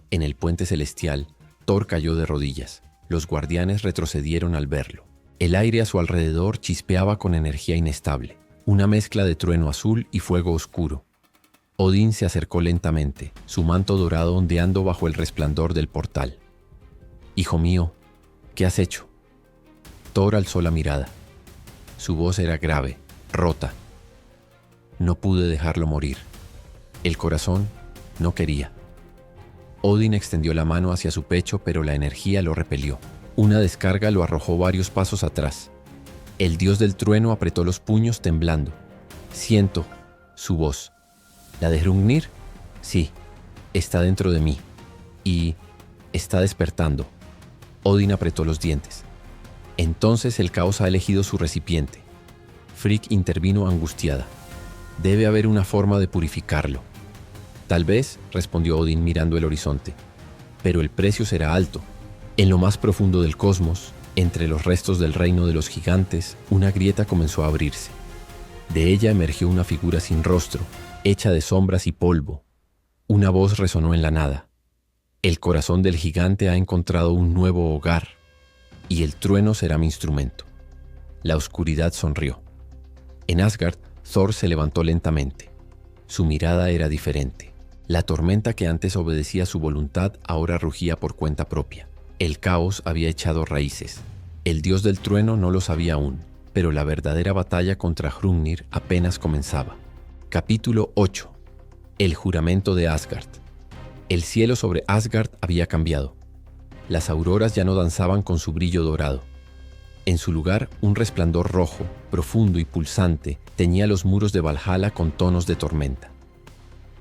En el puente celestial, Thor cayó de rodillas. Los guardianes retrocedieron al verlo. El aire a su alrededor chispeaba con energía inestable, una mezcla de trueno azul y fuego oscuro. Odín se acercó lentamente, su manto dorado ondeando bajo el resplandor del portal. «Hijo mío, ¿qué has hecho?» Thor alzó la mirada. Su voz era grave, rota. «No pude dejarlo morir. El corazón no quería». Odín extendió la mano hacia su pecho, pero la energía lo repelió. Una descarga lo arrojó varios pasos atrás. El dios del trueno apretó los puños temblando. «Siento su voz». «¿La de Hrungnir?» «Sí, está dentro de mí. Y está despertando». Odín apretó los dientes. «Entonces el caos ha elegido su recipiente». Frigg intervino angustiada. «Debe haber una forma de purificarlo». «Tal vez», respondió Odín mirando el horizonte. «Pero el precio será alto. En lo más profundo del cosmos, entre los restos del reino de los gigantes, una grieta comenzó a abrirse. De ella emergió una figura sin rostro, hecha de sombras y polvo. Una voz resonó en la nada. «El corazón del gigante ha encontrado un nuevo hogar, y el trueno será mi instrumento». La oscuridad sonrió. En Asgard, Thor se levantó lentamente. Su mirada era diferente. La tormenta que antes obedecía su voluntad ahora rugía por cuenta propia. El caos había echado raíces. El dios del trueno no lo sabía aún, pero la verdadera batalla contra Hrungnir apenas comenzaba. Capítulo 8. El juramento de Asgard. El cielo sobre Asgard había cambiado. Las auroras ya no danzaban con su brillo dorado. En su lugar, un resplandor rojo, profundo y pulsante, teñía los muros de Valhalla con tonos de tormenta.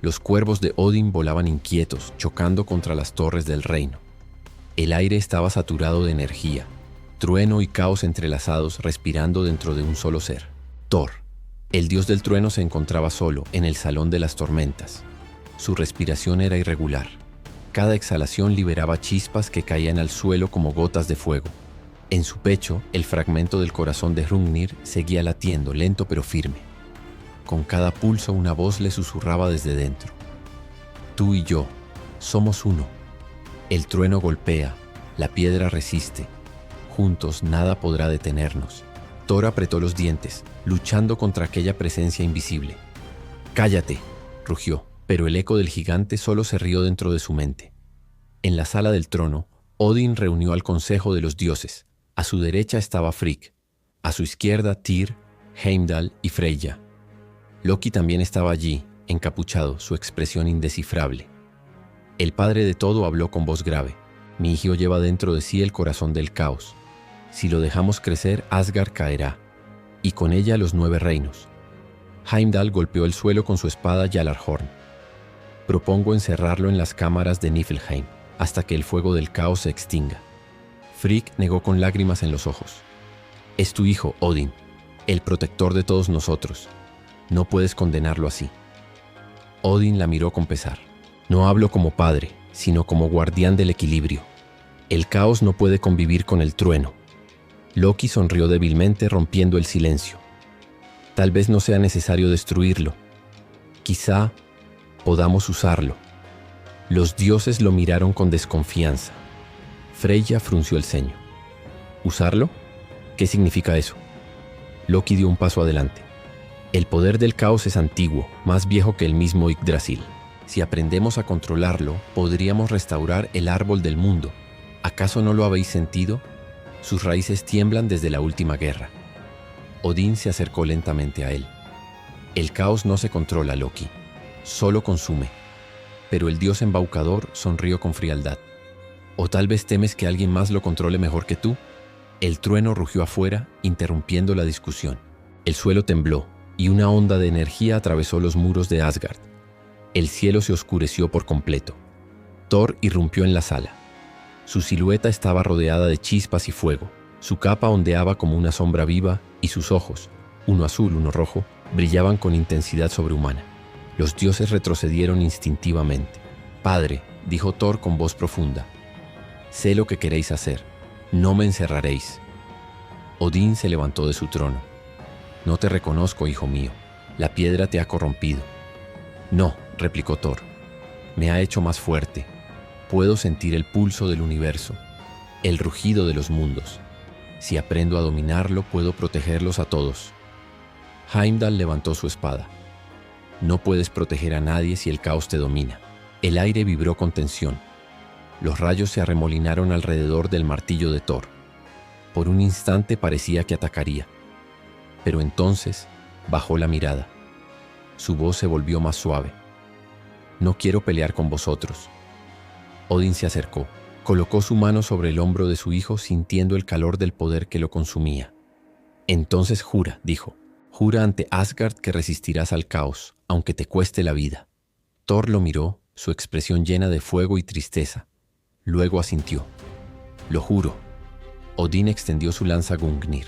Los cuervos de Odín volaban inquietos, chocando contra las torres del reino. El aire estaba saturado de energía, trueno y caos entrelazados respirando dentro de un solo ser. Thor, el dios del trueno, se encontraba solo en el salón de las tormentas. Su respiración era irregular. Cada exhalación liberaba chispas que caían al suelo como gotas de fuego. En su pecho, el fragmento del corazón de Hrungnir seguía latiendo, lento pero firme. Con cada pulso una voz le susurraba desde dentro. «Tú y yo somos uno. El trueno golpea, la piedra resiste. Juntos nada podrá detenernos». Thor apretó los dientes, luchando contra aquella presencia invisible. «Cállate», rugió, pero el eco del gigante solo se rió dentro de su mente. En la sala del trono, Odín reunió al consejo de los dioses. A su derecha estaba Frigg, a su izquierda Tyr, Heimdall y Freyja. Loki también estaba allí, encapuchado, su expresión indescifrable. El padre de todo habló con voz grave. Mi hijo lleva dentro de sí el corazón del caos. Si lo dejamos crecer, Asgard caerá, y con ella los 9 reinos. Heimdall golpeó el suelo con su espada Gjallarhorn. Propongo encerrarlo en las cámaras de Niflheim, hasta que el fuego del caos se extinga. Frigg negó con lágrimas en los ojos. Es tu hijo, Odin, el protector de todos nosotros. No puedes condenarlo así. Odin la miró con pesar. No hablo como padre, sino como guardián del equilibrio. El caos no puede convivir con el trueno. Loki sonrió débilmente, rompiendo el silencio. Tal vez no sea necesario destruirlo. Quizá podamos usarlo. Los dioses lo miraron con desconfianza. Freyja frunció el ceño. ¿Usarlo? ¿Qué significa eso? Loki dio un paso adelante. El poder del caos es antiguo, más viejo que el mismo Yggdrasil. Si aprendemos a controlarlo, podríamos restaurar el árbol del mundo. ¿Acaso no lo habéis sentido? Sus raíces tiemblan desde la última guerra. Odín se acercó lentamente a él. El caos no se controla, Loki, solo consume. Pero el dios embaucador sonrió con frialdad. ¿O tal vez temes que alguien más lo controle mejor que tú? El trueno rugió afuera, interrumpiendo la discusión. El suelo tembló, y una onda de energía atravesó los muros de Asgard. El cielo se oscureció por completo. Thor irrumpió en la sala. Su silueta estaba rodeada de chispas y fuego. Su capa ondeaba como una sombra viva y sus ojos, uno azul, uno rojo, brillaban con intensidad sobrehumana. Los dioses retrocedieron instintivamente. «Padre», dijo Thor con voz profunda, «sé lo que queréis hacer. No me encerraréis». Odín se levantó de su trono. «No te reconozco, hijo mío. La piedra te ha corrompido». «No», replicó Thor. «Me ha hecho más fuerte. Puedo sentir el pulso del universo, el rugido de los mundos. Si aprendo a dominarlo, puedo protegerlos a todos». Heimdall levantó su espada. «No puedes proteger a nadie si el caos te domina». El aire vibró con tensión. Los rayos se arremolinaron alrededor del martillo de Thor. Por un instante parecía que atacaría. Pero entonces bajó la mirada. Su voz se volvió más suave. «No quiero pelear con vosotros». Odín se acercó. Colocó su mano sobre el hombro de su hijo, sintiendo el calor del poder que lo consumía. «Entonces jura», dijo. «Jura ante Asgard que resistirás al caos, aunque te cueste la vida». Thor lo miró, su expresión llena de fuego y tristeza. Luego asintió. «Lo juro». Odín extendió su lanza Gungnir.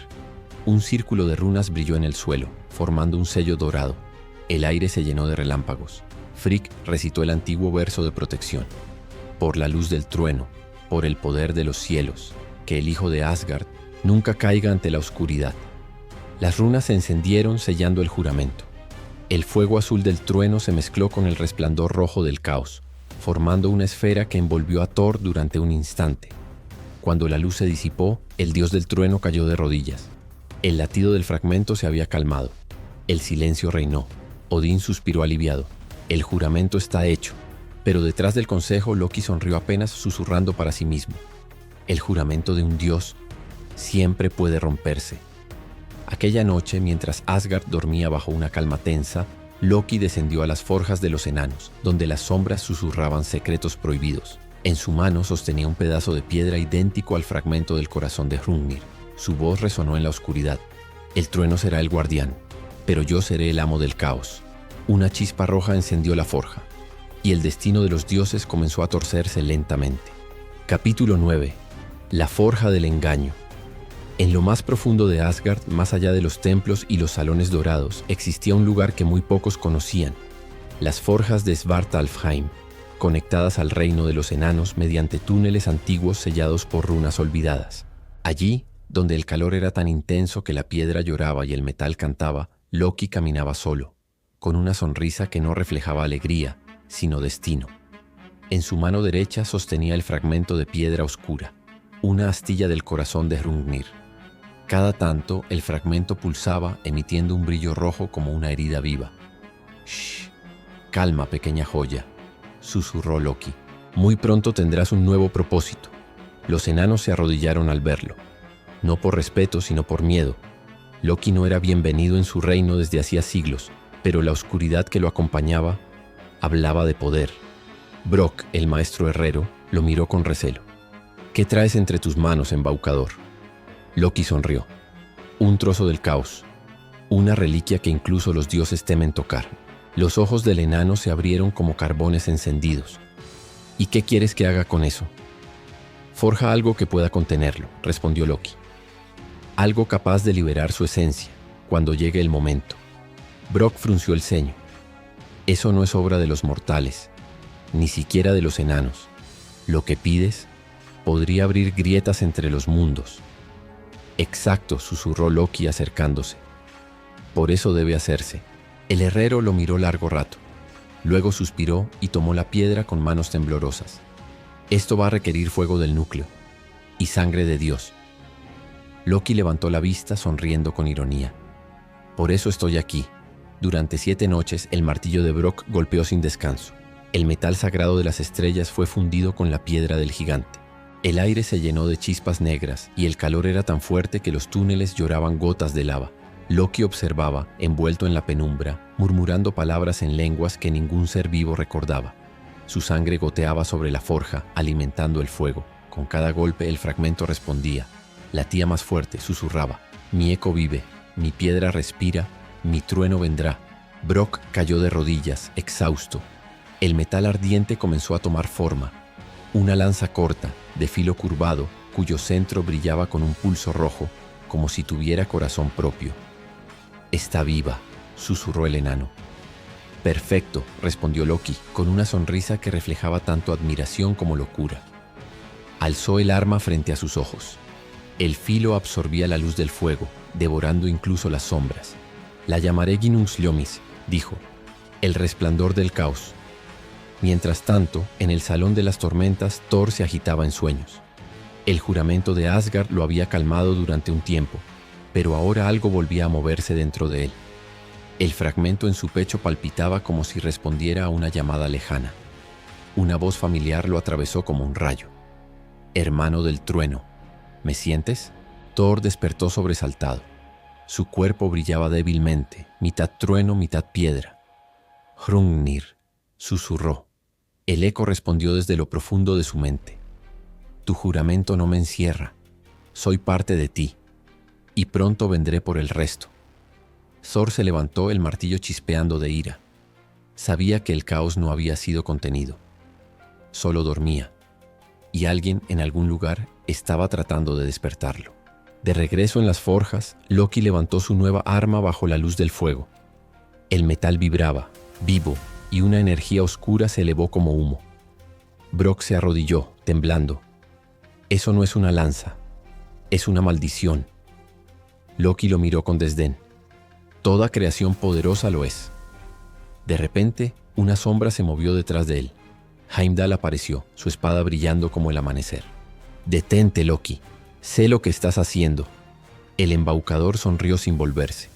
Un círculo de runas brilló en el suelo, formando un sello dorado. El aire se llenó de relámpagos. Frigg recitó el antiguo verso de protección. «Por la luz del trueno, por el poder de los cielos, que el hijo de Asgard nunca caiga ante la oscuridad». Las runas se encendieron sellando el juramento. El fuego azul del trueno se mezcló con el resplandor rojo del caos, formando una esfera que envolvió a Thor durante un instante. Cuando la luz se disipó, el dios del trueno cayó de rodillas. El latido del fragmento se había calmado. El silencio reinó. Odín suspiró aliviado. El juramento está hecho. Pero detrás del consejo, Loki sonrió apenas, susurrando para sí mismo. El juramento de un dios siempre puede romperse. Aquella noche, mientras Asgard dormía bajo una calma tensa, Loki descendió a las forjas de los enanos, donde las sombras susurraban secretos prohibidos. En su mano sostenía un pedazo de piedra idéntico al fragmento del corazón de Hrungnir. Su voz resonó en la oscuridad. «El trueno será el guardián, pero yo seré el amo del caos». Una chispa roja encendió la forja, y el destino de los dioses comenzó a torcerse lentamente. Capítulo 9. La forja del engaño. En lo más profundo de Asgard, más allá de los templos y los salones dorados, existía un lugar que muy pocos conocían: las forjas de Svartalfheim, conectadas al reino de los enanos mediante túneles antiguos sellados por runas olvidadas. Allí, donde el calor era tan intenso que la piedra lloraba y el metal cantaba, Loki caminaba solo, con una sonrisa que no reflejaba alegría, sino destino. En su mano derecha sostenía el fragmento de piedra oscura, una astilla del corazón de Hrungnir. Cada tanto, el fragmento pulsaba, emitiendo un brillo rojo como una herida viva. «Shh, calma, pequeña joya», susurró Loki. «Muy pronto tendrás un nuevo propósito». Los enanos se arrodillaron al verlo. no por respeto sino por miedo. Loki no era bienvenido en su reino desde hacía siglos, pero la oscuridad que lo acompañaba hablaba de poder. Brok, el maestro herrero, lo miró con recelo. ¿Qué traes entre tus manos, embaucador? Loki sonrió. Un trozo del caos, una reliquia que incluso los dioses temen tocar. Los ojos del enano se abrieron como carbones encendidos. ¿Y qué quieres que haga con eso? Forja algo que pueda contenerlo, respondió Loki. Algo capaz de liberar su esencia, cuando llegue el momento. Brok frunció el ceño. Eso no es obra de los mortales, ni siquiera de los enanos. Lo que pides podría abrir grietas entre los mundos. Exacto, susurró Loki acercándose. Por eso debe hacerse. El herrero lo miró largo rato. Luego suspiró y tomó la piedra con manos temblorosas. Esto va a requerir fuego del núcleo y sangre de Dios. Loki levantó la vista sonriendo con ironía. Por eso estoy aquí. Durante 7 noches el martillo de Brok golpeó sin descanso. El metal sagrado de las estrellas fue fundido con la piedra del gigante. El aire se llenó de chispas negras y el calor era tan fuerte que los túneles lloraban gotas de lava. Loki observaba, envuelto en la penumbra, murmurando palabras en lenguas que ningún ser vivo recordaba. Su sangre goteaba sobre la forja, alimentando el fuego. Con cada golpe el fragmento respondía. Latía más fuerte, susurraba. Mi eco vive, mi piedra respira, mi trueno vendrá. Brok cayó de rodillas, exhausto. El metal ardiente comenzó a tomar forma. Una lanza corta, de filo curvado, cuyo centro brillaba con un pulso rojo, como si tuviera corazón propio. Está viva, susurró el enano. Perfecto, respondió Loki, con una sonrisa que reflejaba tanto admiración como locura. Alzó el arma frente a sus ojos. El filo absorbía la luz del fuego, devorando incluso las sombras. La llamaré Ginnungsljomis, dijo, el resplandor del caos. Mientras tanto, en el salón de las tormentas, Thor se agitaba en sueños. El juramento de Asgard lo había calmado durante un tiempo, pero ahora algo volvía a moverse dentro de él. El fragmento en su pecho palpitaba como si respondiera a una llamada lejana. Una voz familiar lo atravesó como un rayo. Hermano del trueno, ¿me sientes? Thor despertó sobresaltado. Su cuerpo brillaba débilmente, mitad trueno, mitad piedra. Hrungnir, susurró. El eco respondió desde lo profundo de su mente. Tu juramento no me encierra. Soy parte de ti. Y pronto vendré por el resto. Thor se levantó, el martillo chispeando de ira. Sabía que el caos no había sido contenido. Solo dormía. Y alguien en algún lugar estaba tratando de despertarlo. De regreso en las forjas, Loki levantó su nueva arma bajo la luz del fuego. El metal vibraba, vivo, y una energía oscura se elevó como humo. Brok se arrodilló, temblando. Eso no es una lanza, es una maldición. Loki lo miró con desdén. Toda creación poderosa lo es. De repente, una sombra se movió detrás de él. Heimdall apareció, su espada brillando como el amanecer. Detente, Loki. Sé lo que estás haciendo. El embaucador sonrió sin volverse.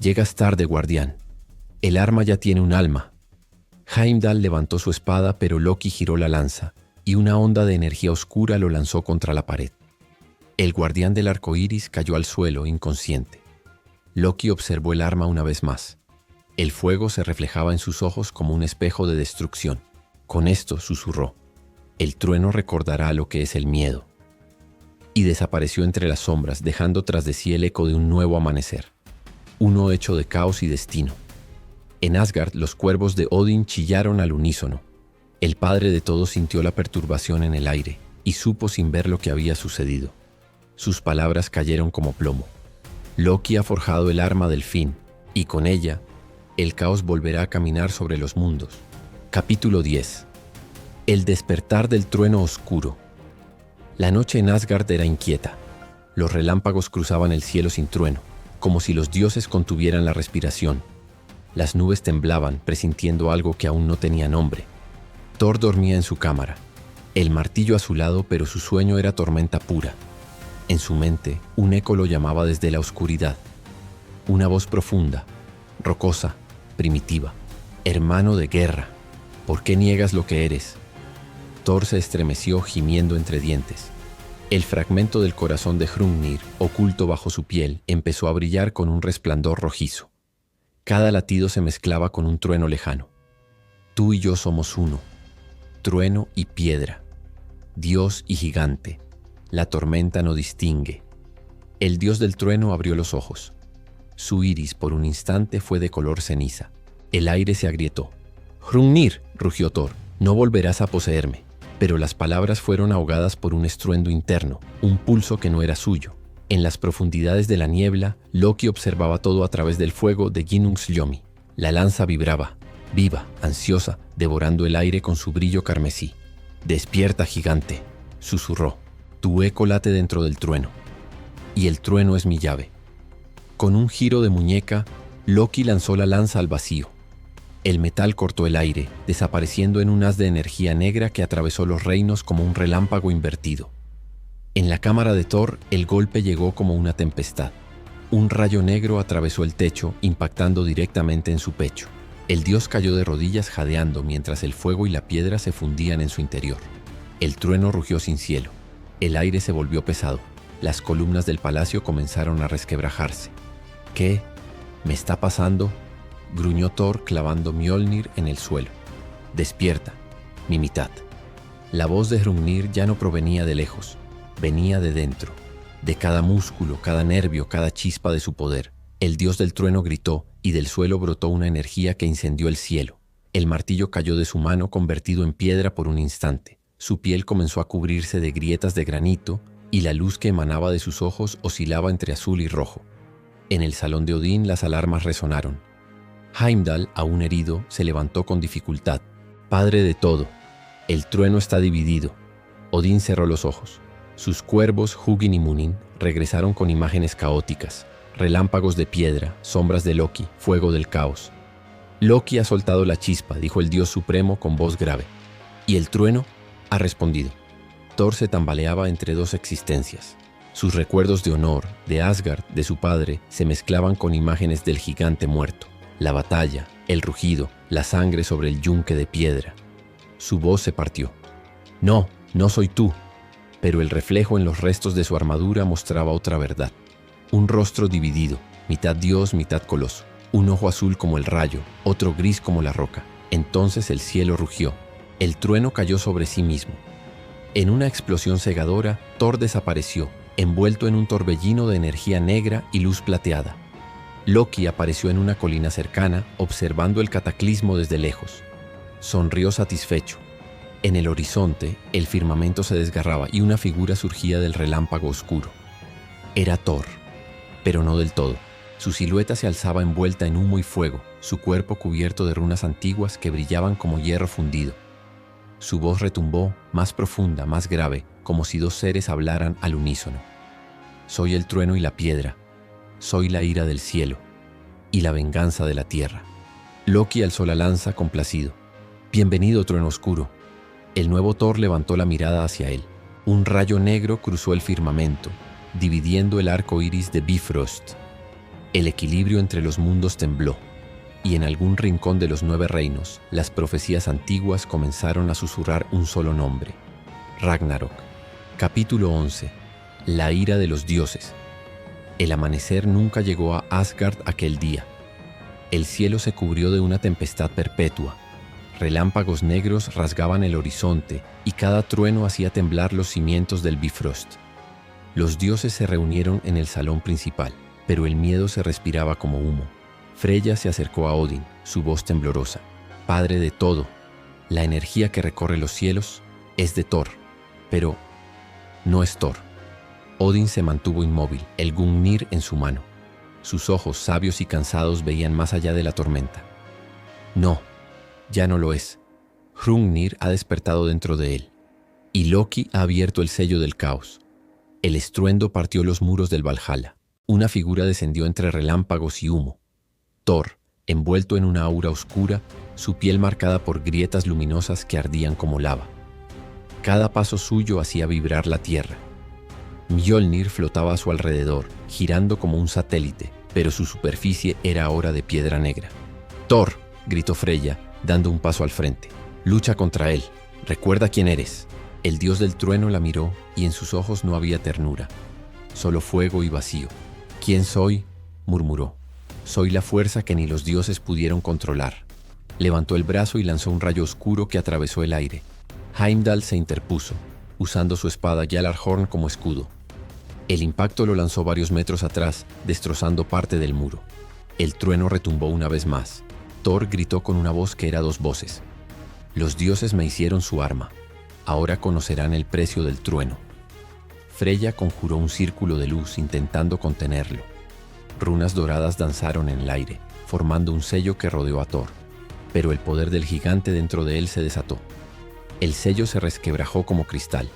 Llegas tarde, guardián. El arma ya tiene un alma. Heimdall levantó su espada, pero Loki giró la lanza, y una onda de energía oscura lo lanzó contra la pared. El guardián del arco iris cayó al suelo, inconsciente. Loki observó el arma una vez más. El fuego se reflejaba en sus ojos como un espejo de destrucción. Con esto, susurró, el trueno recordará lo que es el miedo. Y desapareció entre las sombras, dejando tras de sí el eco de un nuevo amanecer. Uno hecho de caos y destino. En Asgard, los cuervos de Odin chillaron al unísono. El padre de todos sintió la perturbación en el aire y supo sin ver lo que había sucedido. Sus palabras cayeron como plomo. Loki ha forjado el arma del fin, y con ella, el caos volverá a caminar sobre los mundos. Capítulo 10. El despertar del trueno oscuro. La noche en Asgard era inquieta. Los relámpagos cruzaban el cielo sin trueno, como si los dioses contuvieran la respiración. Las nubes temblaban, presintiendo algo que aún no tenía nombre. Thor dormía en su cámara, el martillo a su lado, pero su sueño era tormenta pura. En su mente, un eco lo llamaba desde la oscuridad. Una voz profunda, rocosa, primitiva. Hermano de guerra, ¿por qué niegas lo que eres? Thor se estremeció gimiendo entre dientes. El fragmento del corazón de Hrungnir, oculto bajo su piel, empezó a brillar con un resplandor rojizo. Cada latido se mezclaba con un trueno lejano. Tú y yo somos uno, trueno y piedra, Dios y gigante. La tormenta no distingue. El dios del trueno abrió los ojos. Su iris por un instante fue de color ceniza. El aire se agrietó. «Hrungnir», rugió Thor, «no volverás a poseerme». Pero las palabras fueron ahogadas por un estruendo interno, un pulso que no era suyo. En las profundidades de la niebla, Loki observaba todo a través del fuego de Ginnungsljomi. La lanza vibraba, viva, ansiosa, devorando el aire con su brillo carmesí. «Despierta, gigante», susurró. «Tu eco late dentro del trueno. Y el trueno es mi llave». Con un giro de muñeca, Loki lanzó la lanza al vacío. El metal cortó el aire, desapareciendo en un haz de energía negra que atravesó los reinos como un relámpago invertido. En la cámara de Thor, el golpe llegó como una tempestad. Un rayo negro atravesó el techo, impactando directamente en su pecho. El dios cayó de rodillas jadeando mientras el fuego y la piedra se fundían en su interior. El trueno rugió sin cielo. El aire se volvió pesado. Las columnas del palacio comenzaron a resquebrajarse. «¿Qué me está pasando?», gruñó Thor clavando Mjolnir en el suelo. «Despierta, mi mitad». La voz de Hrungnir ya no provenía de lejos, venía de dentro, de cada músculo, cada nervio, cada chispa de su poder. El dios del trueno gritó y del suelo brotó una energía que incendió el cielo. El martillo cayó de su mano convertido en piedra por un instante. Su piel comenzó a cubrirse de grietas de granito y la luz que emanaba de sus ojos oscilaba entre azul y rojo. En el salón de Odín las alarmas resonaron. Heimdall, aún herido, se levantó con dificultad. «Padre de todo, el trueno está dividido». Odín cerró los ojos. Sus cuervos, Hugin y Munin, regresaron con imágenes caóticas. Relámpagos de piedra, sombras de Loki, fuego del caos. «Loki ha soltado la chispa», dijo el dios supremo con voz grave. «¿Y el trueno?», ha respondido. Thor se tambaleaba entre dos existencias. Sus recuerdos de honor, de Asgard, de su padre, se mezclaban con imágenes del gigante muerto. La batalla, el rugido, la sangre sobre el yunque de piedra. Su voz se partió. «No, no soy tú». Pero el reflejo en los restos de su armadura mostraba otra verdad. Un rostro dividido, mitad dios, mitad coloso. Un ojo azul como el rayo, otro gris como la roca. Entonces el cielo rugió. El trueno cayó sobre sí mismo. En una explosión cegadora, Thor desapareció, envuelto en un torbellino de energía negra y luz plateada. Loki apareció en una colina cercana, observando el cataclismo desde lejos. Sonrió satisfecho. En el horizonte, el firmamento se desgarraba y una figura surgía del relámpago oscuro. Era Thor, pero no del todo. Su silueta se alzaba envuelta en humo y fuego, su cuerpo cubierto de runas antiguas que brillaban como hierro fundido. Su voz retumbó, más profunda, más grave, como si dos seres hablaran al unísono. «Soy el trueno y la piedra. Soy la ira del cielo y la venganza de la tierra». Loki alzó la lanza complacido. «Bienvenido, trueno oscuro». El nuevo Thor levantó la mirada hacia él. Un rayo negro cruzó el firmamento, dividiendo el arco iris de Bifrost. El equilibrio entre los mundos tembló, y en algún rincón de los 9 reinos, las profecías antiguas comenzaron a susurrar un solo nombre: Ragnarok. Capítulo 11. La ira de los dioses. El amanecer nunca llegó a Asgard aquel día. El cielo se cubrió de una tempestad perpetua. Relámpagos negros rasgaban el horizonte y cada trueno hacía temblar los cimientos del Bifrost. Los dioses se reunieron en el salón principal, pero el miedo se respiraba como humo. Freya se acercó a Odin, su voz temblorosa. «Padre de todo, la energía que recorre los cielos es de Thor, pero no es Thor». Odin se mantuvo inmóvil, el Gungnir en su mano. Sus ojos, sabios y cansados, veían más allá de la tormenta. «No, ya no lo es. Hrungnir ha despertado dentro de él, y Loki ha abierto el sello del caos». El estruendo partió los muros del Valhalla. Una figura descendió entre relámpagos y humo. Thor, envuelto en una aura oscura, su piel marcada por grietas luminosas que ardían como lava. Cada paso suyo hacía vibrar la tierra. Mjolnir flotaba a su alrededor, girando como un satélite, pero su superficie era ahora de piedra negra. «Thor», gritó Freya, dando un paso al frente. «Lucha contra él. Recuerda quién eres». El dios del trueno la miró y en sus ojos no había ternura, solo fuego y vacío. ¿Quién soy?, murmuró. Soy la fuerza que ni los dioses pudieron controlar. Levantó el brazo y lanzó un rayo oscuro que atravesó el aire. Heimdall se interpuso, usando su espada Gjallarhorn como escudo. El impacto lo lanzó varios metros atrás, destrozando parte del muro. El trueno retumbó una vez más. Thor gritó con una voz que era dos voces. Los dioses me hicieron su arma. Ahora conocerán el precio del trueno. Freya conjuró un círculo de luz intentando contenerlo. Runas doradas danzaron en el aire, formando un sello que rodeó a Thor. Pero el poder del gigante dentro de él se desató. El sello se resquebrajó como cristal.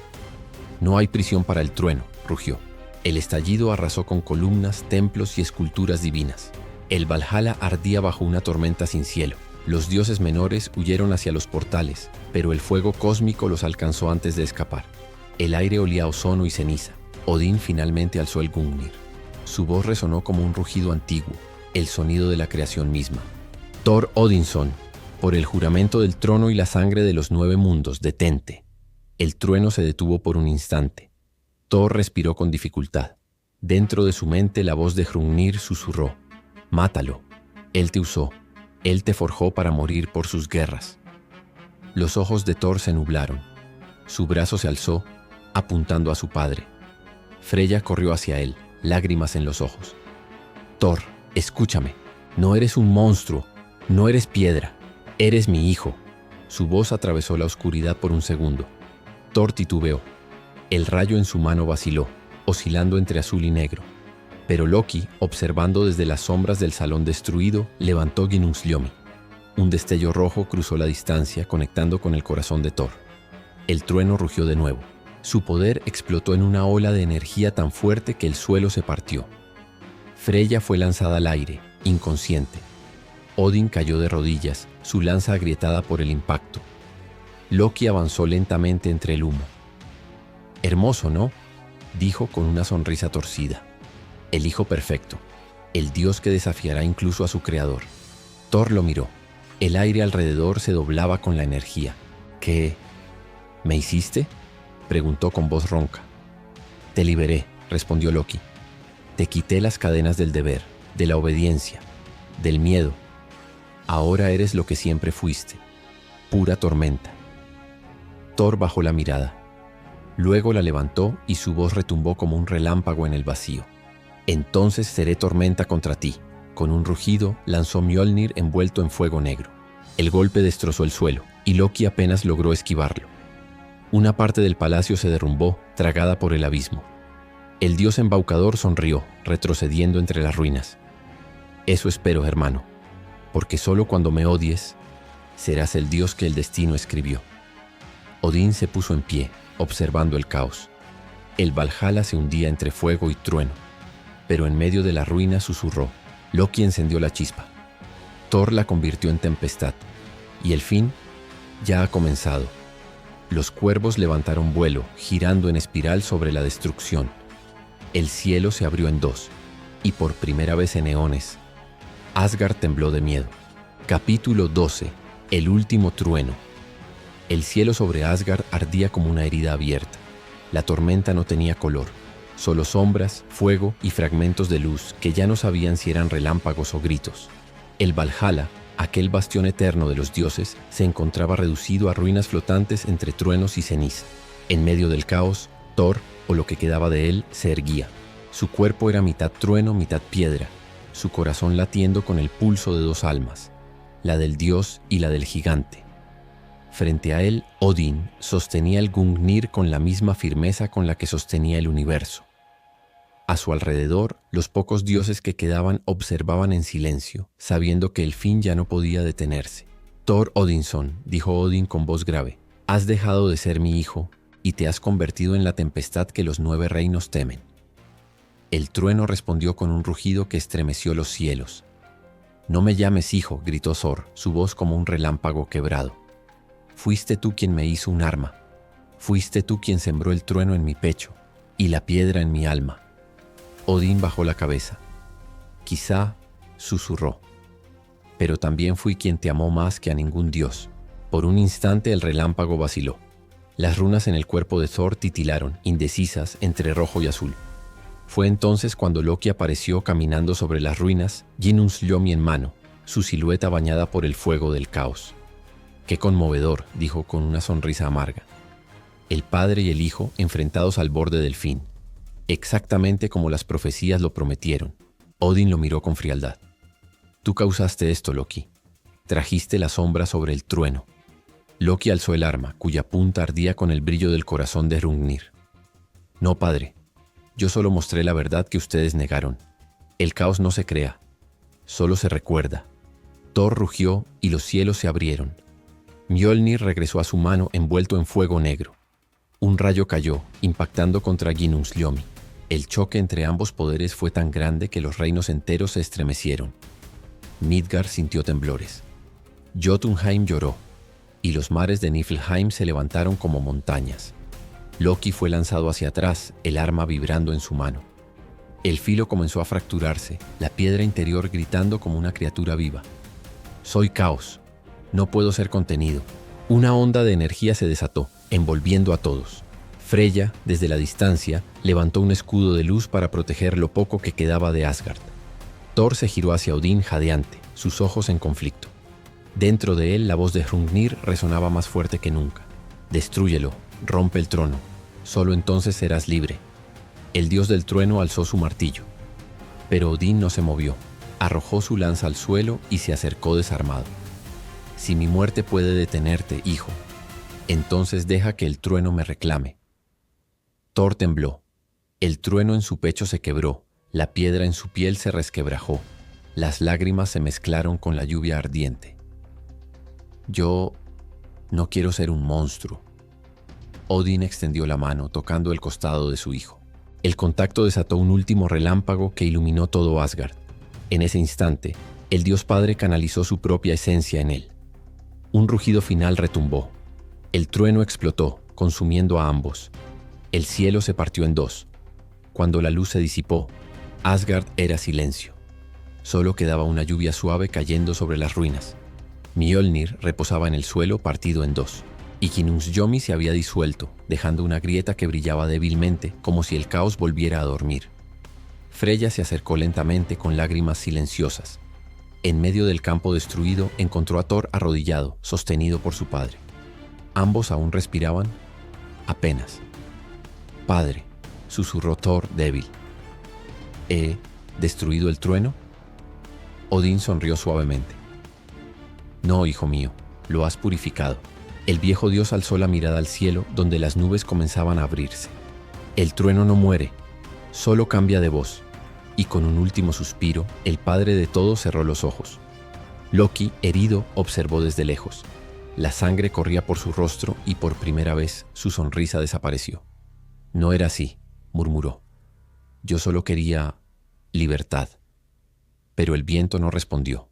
No hay prisión para el trueno, rugió. El estallido arrasó con columnas, templos y esculturas divinas. El Valhalla ardía bajo una tormenta sin cielo. Los dioses menores huyeron hacia los portales, pero el fuego cósmico los alcanzó antes de escapar. El aire olía a ozono y ceniza. Odín finalmente alzó el Gungnir. Su voz resonó como un rugido antiguo, el sonido de la creación misma. Thor Odinson, por el juramento del trono y la sangre de los 9 mundos, detente. El trueno se detuvo por un instante. Thor respiró con dificultad. Dentro de su mente la voz de Hrungnir susurró: mátalo. Él te usó. Él te forjó para morir por sus guerras. Los ojos de Thor se nublaron. Su brazo se alzó, apuntando a su padre. Freya corrió hacia él, lágrimas en los ojos. Thor, escúchame. No eres un monstruo. No eres piedra. Eres mi hijo. Su voz atravesó la oscuridad por un segundo. Thor titubeó. El rayo en su mano vaciló, oscilando entre azul y negro. Pero Loki, observando desde las sombras del salón destruido, levantó Ginnungsljomi. Un destello rojo cruzó la distancia, conectando con el corazón de Thor. El trueno rugió de nuevo. Su poder explotó en una ola de energía tan fuerte que el suelo se partió. Freya fue lanzada al aire, inconsciente. Odín cayó de rodillas, su lanza agrietada por el impacto. Loki avanzó lentamente entre el humo. «Hermoso, ¿no?», dijo con una sonrisa torcida. «El hijo perfecto, el dios que desafiará incluso a su creador». Thor lo miró. El aire alrededor se doblaba con la energía. «¿Qué me hiciste?», preguntó con voz ronca. «Te liberé», respondió Loki. «Te quité las cadenas del deber, de la obediencia, del miedo. Ahora eres lo que siempre fuiste, pura tormenta». Thor bajó la mirada. Luego la levantó y su voz retumbó como un relámpago en el vacío. «Entonces seré tormenta contra ti». Con un rugido lanzó Mjolnir envuelto en fuego negro. El golpe destrozó el suelo y Loki apenas logró esquivarlo. Una parte del palacio se derrumbó, tragada por el abismo. El dios embaucador sonrió, retrocediendo entre las ruinas. «Eso espero, hermano, porque solo cuando me odies, serás el dios que el destino escribió». Odín se puso en pie, observando el caos. El Valhalla se hundía entre fuego y trueno, pero en medio de la ruina susurró. Loki encendió la chispa. Thor la convirtió en tempestad, y el fin ya ha comenzado. Los cuervos levantaron vuelo, girando en espiral sobre la destrucción. El cielo se abrió en dos, y por primera vez en eones, Asgard tembló de miedo. Capítulo 12. El último trueno. El cielo sobre Asgard ardía como una herida abierta. La tormenta no tenía color, solo sombras, fuego y fragmentos de luz que ya no sabían si eran relámpagos o gritos. El Valhalla, aquel bastión eterno de los dioses, se encontraba reducido a ruinas flotantes entre truenos y ceniza. En medio del caos, Thor, o lo que quedaba de él, se erguía. Su cuerpo era mitad trueno, mitad piedra, su corazón latiendo con el pulso de 2 almas, la del dios y la del gigante. Frente a él, Odín sostenía el Gungnir con la misma firmeza con la que sostenía el universo. A su alrededor, los pocos dioses que quedaban observaban en silencio, sabiendo que el fin ya no podía detenerse. «Thor Odinson», dijo Odín con voz grave, «has dejado de ser mi hijo y te has convertido en la tempestad que los 9 reinos temen». El trueno respondió con un rugido que estremeció los cielos. «No me llames hijo», gritó Thor, su voz como un relámpago quebrado. «Fuiste tú quien me hizo un arma. Fuiste tú quien sembró el trueno en mi pecho y la piedra en mi alma». Odín bajó la cabeza. «Quizá», susurró, «pero también fui quien te amó más que a ningún dios». Por un instante el relámpago vaciló. Las runas en el cuerpo de Thor titilaron, indecisas, entre rojo y azul. Fue entonces cuando Loki apareció caminando sobre las ruinas, Ginnungsljomi en mano, su silueta bañada por el fuego del caos. «Qué conmovedor», dijo con una sonrisa amarga. El padre y el hijo enfrentados al borde del fin, exactamente como las profecías lo prometieron. Odin lo miró con frialdad. «Tú causaste esto, Loki. Trajiste la sombra sobre el trueno». Loki alzó el arma, cuya punta ardía con el brillo del corazón de Hrungnir. «No, padre. Yo solo mostré la verdad que ustedes negaron. El caos no se crea, solo se recuerda». Thor rugió y los cielos se abrieron. Mjolnir regresó a su mano envuelto en fuego negro. Un rayo cayó, impactando contra Ginnungsljomi. El choque entre ambos poderes fue tan grande que los reinos enteros se estremecieron. Midgard sintió temblores. Jotunheim lloró, y los mares de Niflheim se levantaron como montañas. Loki fue lanzado hacia atrás, el arma vibrando en su mano. El filo comenzó a fracturarse, la piedra interior gritando como una criatura viva. «Soy caos. No puedo ser contenido». Una onda de energía se desató, envolviendo a todos. Freya, desde la distancia, levantó un escudo de luz para proteger lo poco que quedaba de Asgard. Thor se giró hacia Odín jadeante, sus ojos en conflicto. Dentro de él, la voz de Hrungnir resonaba más fuerte que nunca. «Destrúyelo, rompe el trono. Solo entonces serás libre». El dios del trueno alzó su martillo. Pero Odín no se movió. Arrojó su lanza al suelo y se acercó desarmado. «Si mi muerte puede detenerte, hijo, entonces deja que el trueno me reclame». Thor tembló. El trueno en su pecho se quebró, la piedra en su piel se resquebrajó, las lágrimas se mezclaron con la lluvia ardiente. «Yo no quiero ser un monstruo». Odín extendió la mano, tocando el costado de su hijo. El contacto desató un último relámpago que iluminó todo Asgard. En ese instante, el Dios Padre canalizó su propia esencia en él. Un rugido final retumbó. El trueno explotó, consumiendo a ambos. El cielo se partió en dos. Cuando la luz se disipó, Asgard era silencio. Solo quedaba una lluvia suave cayendo sobre las ruinas. Mjolnir reposaba en el suelo partido en dos. Y Ginnungsljomi se había disuelto, dejando una grieta que brillaba débilmente, como si el caos volviera a dormir. Freya se acercó lentamente con lágrimas silenciosas. En medio del campo destruido encontró a Thor arrodillado, sostenido por su padre. Ambos aún respiraban, apenas. «Padre», susurró Thor débil. «¿He destruido el trueno?» Odín sonrió suavemente. «No, hijo mío, lo has purificado». El viejo dios alzó la mirada al cielo, donde las nubes comenzaban a abrirse. «El trueno no muere, solo cambia de voz». Y con un último suspiro, el padre de todos cerró los ojos. Loki, herido, observó desde lejos. La sangre corría por su rostro y por primera vez su sonrisa desapareció. «No era así», murmuró. «Yo solo quería libertad». Pero el viento no respondió.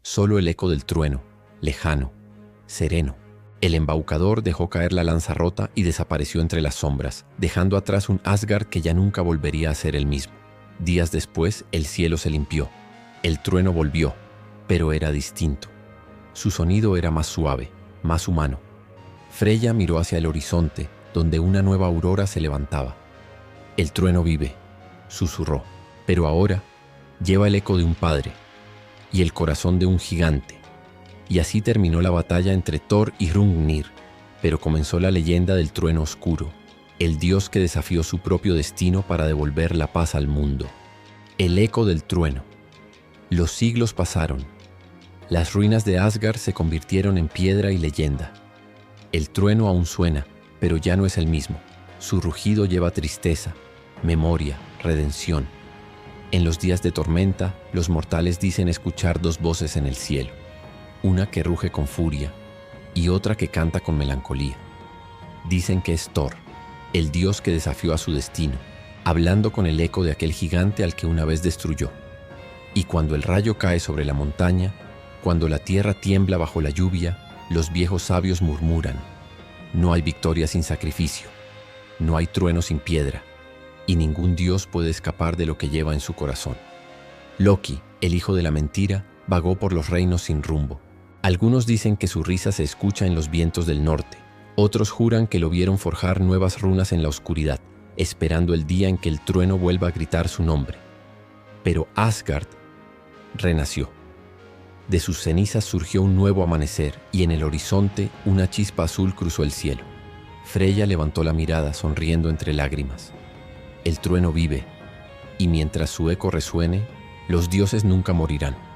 Solo el eco del trueno, lejano, sereno. El embaucador dejó caer la lanza rota y desapareció entre las sombras, dejando atrás un Asgard que ya nunca volvería a ser el mismo. Días después, el cielo se limpió. El trueno volvió, pero era distinto. Su sonido era más suave, más humano. Freya miró hacia el horizonte, donde una nueva aurora se levantaba. «El trueno vive», susurró, «pero ahora lleva el eco de un padre y el corazón de un gigante». Y así terminó la batalla entre Thor y Hrungnir, pero comenzó la leyenda del trueno oscuro, el dios que desafió su propio destino para devolver la paz al mundo. El eco del trueno. Los siglos pasaron. Las ruinas de Asgard se convirtieron en piedra y leyenda. El trueno aún suena, pero ya no es el mismo. Su rugido lleva tristeza, memoria, redención. En los días de tormenta, los mortales dicen escuchar dos voces en el cielo. Una que ruge con furia y otra que canta con melancolía. Dicen que es Thor, el dios que desafió a su destino, hablando con el eco de aquel gigante al que una vez destruyó. Y cuando el rayo cae sobre la montaña, cuando la tierra tiembla bajo la lluvia, los viejos sabios murmuran: no hay victoria sin sacrificio, no hay trueno sin piedra, y ningún dios puede escapar de lo que lleva en su corazón. Loki, el hijo de la mentira, vagó por los reinos sin rumbo. Algunos dicen que su risa se escucha en los vientos del norte, Otros juran que lo vieron forjar nuevas runas en la oscuridad, esperando el día en que el trueno vuelva a gritar su nombre. Pero Asgard renació. De sus cenizas surgió un nuevo amanecer y en el horizonte una chispa azul cruzó el cielo. Freya levantó la mirada sonriendo entre lágrimas. El trueno vive, y mientras su eco resuene, los dioses nunca morirán.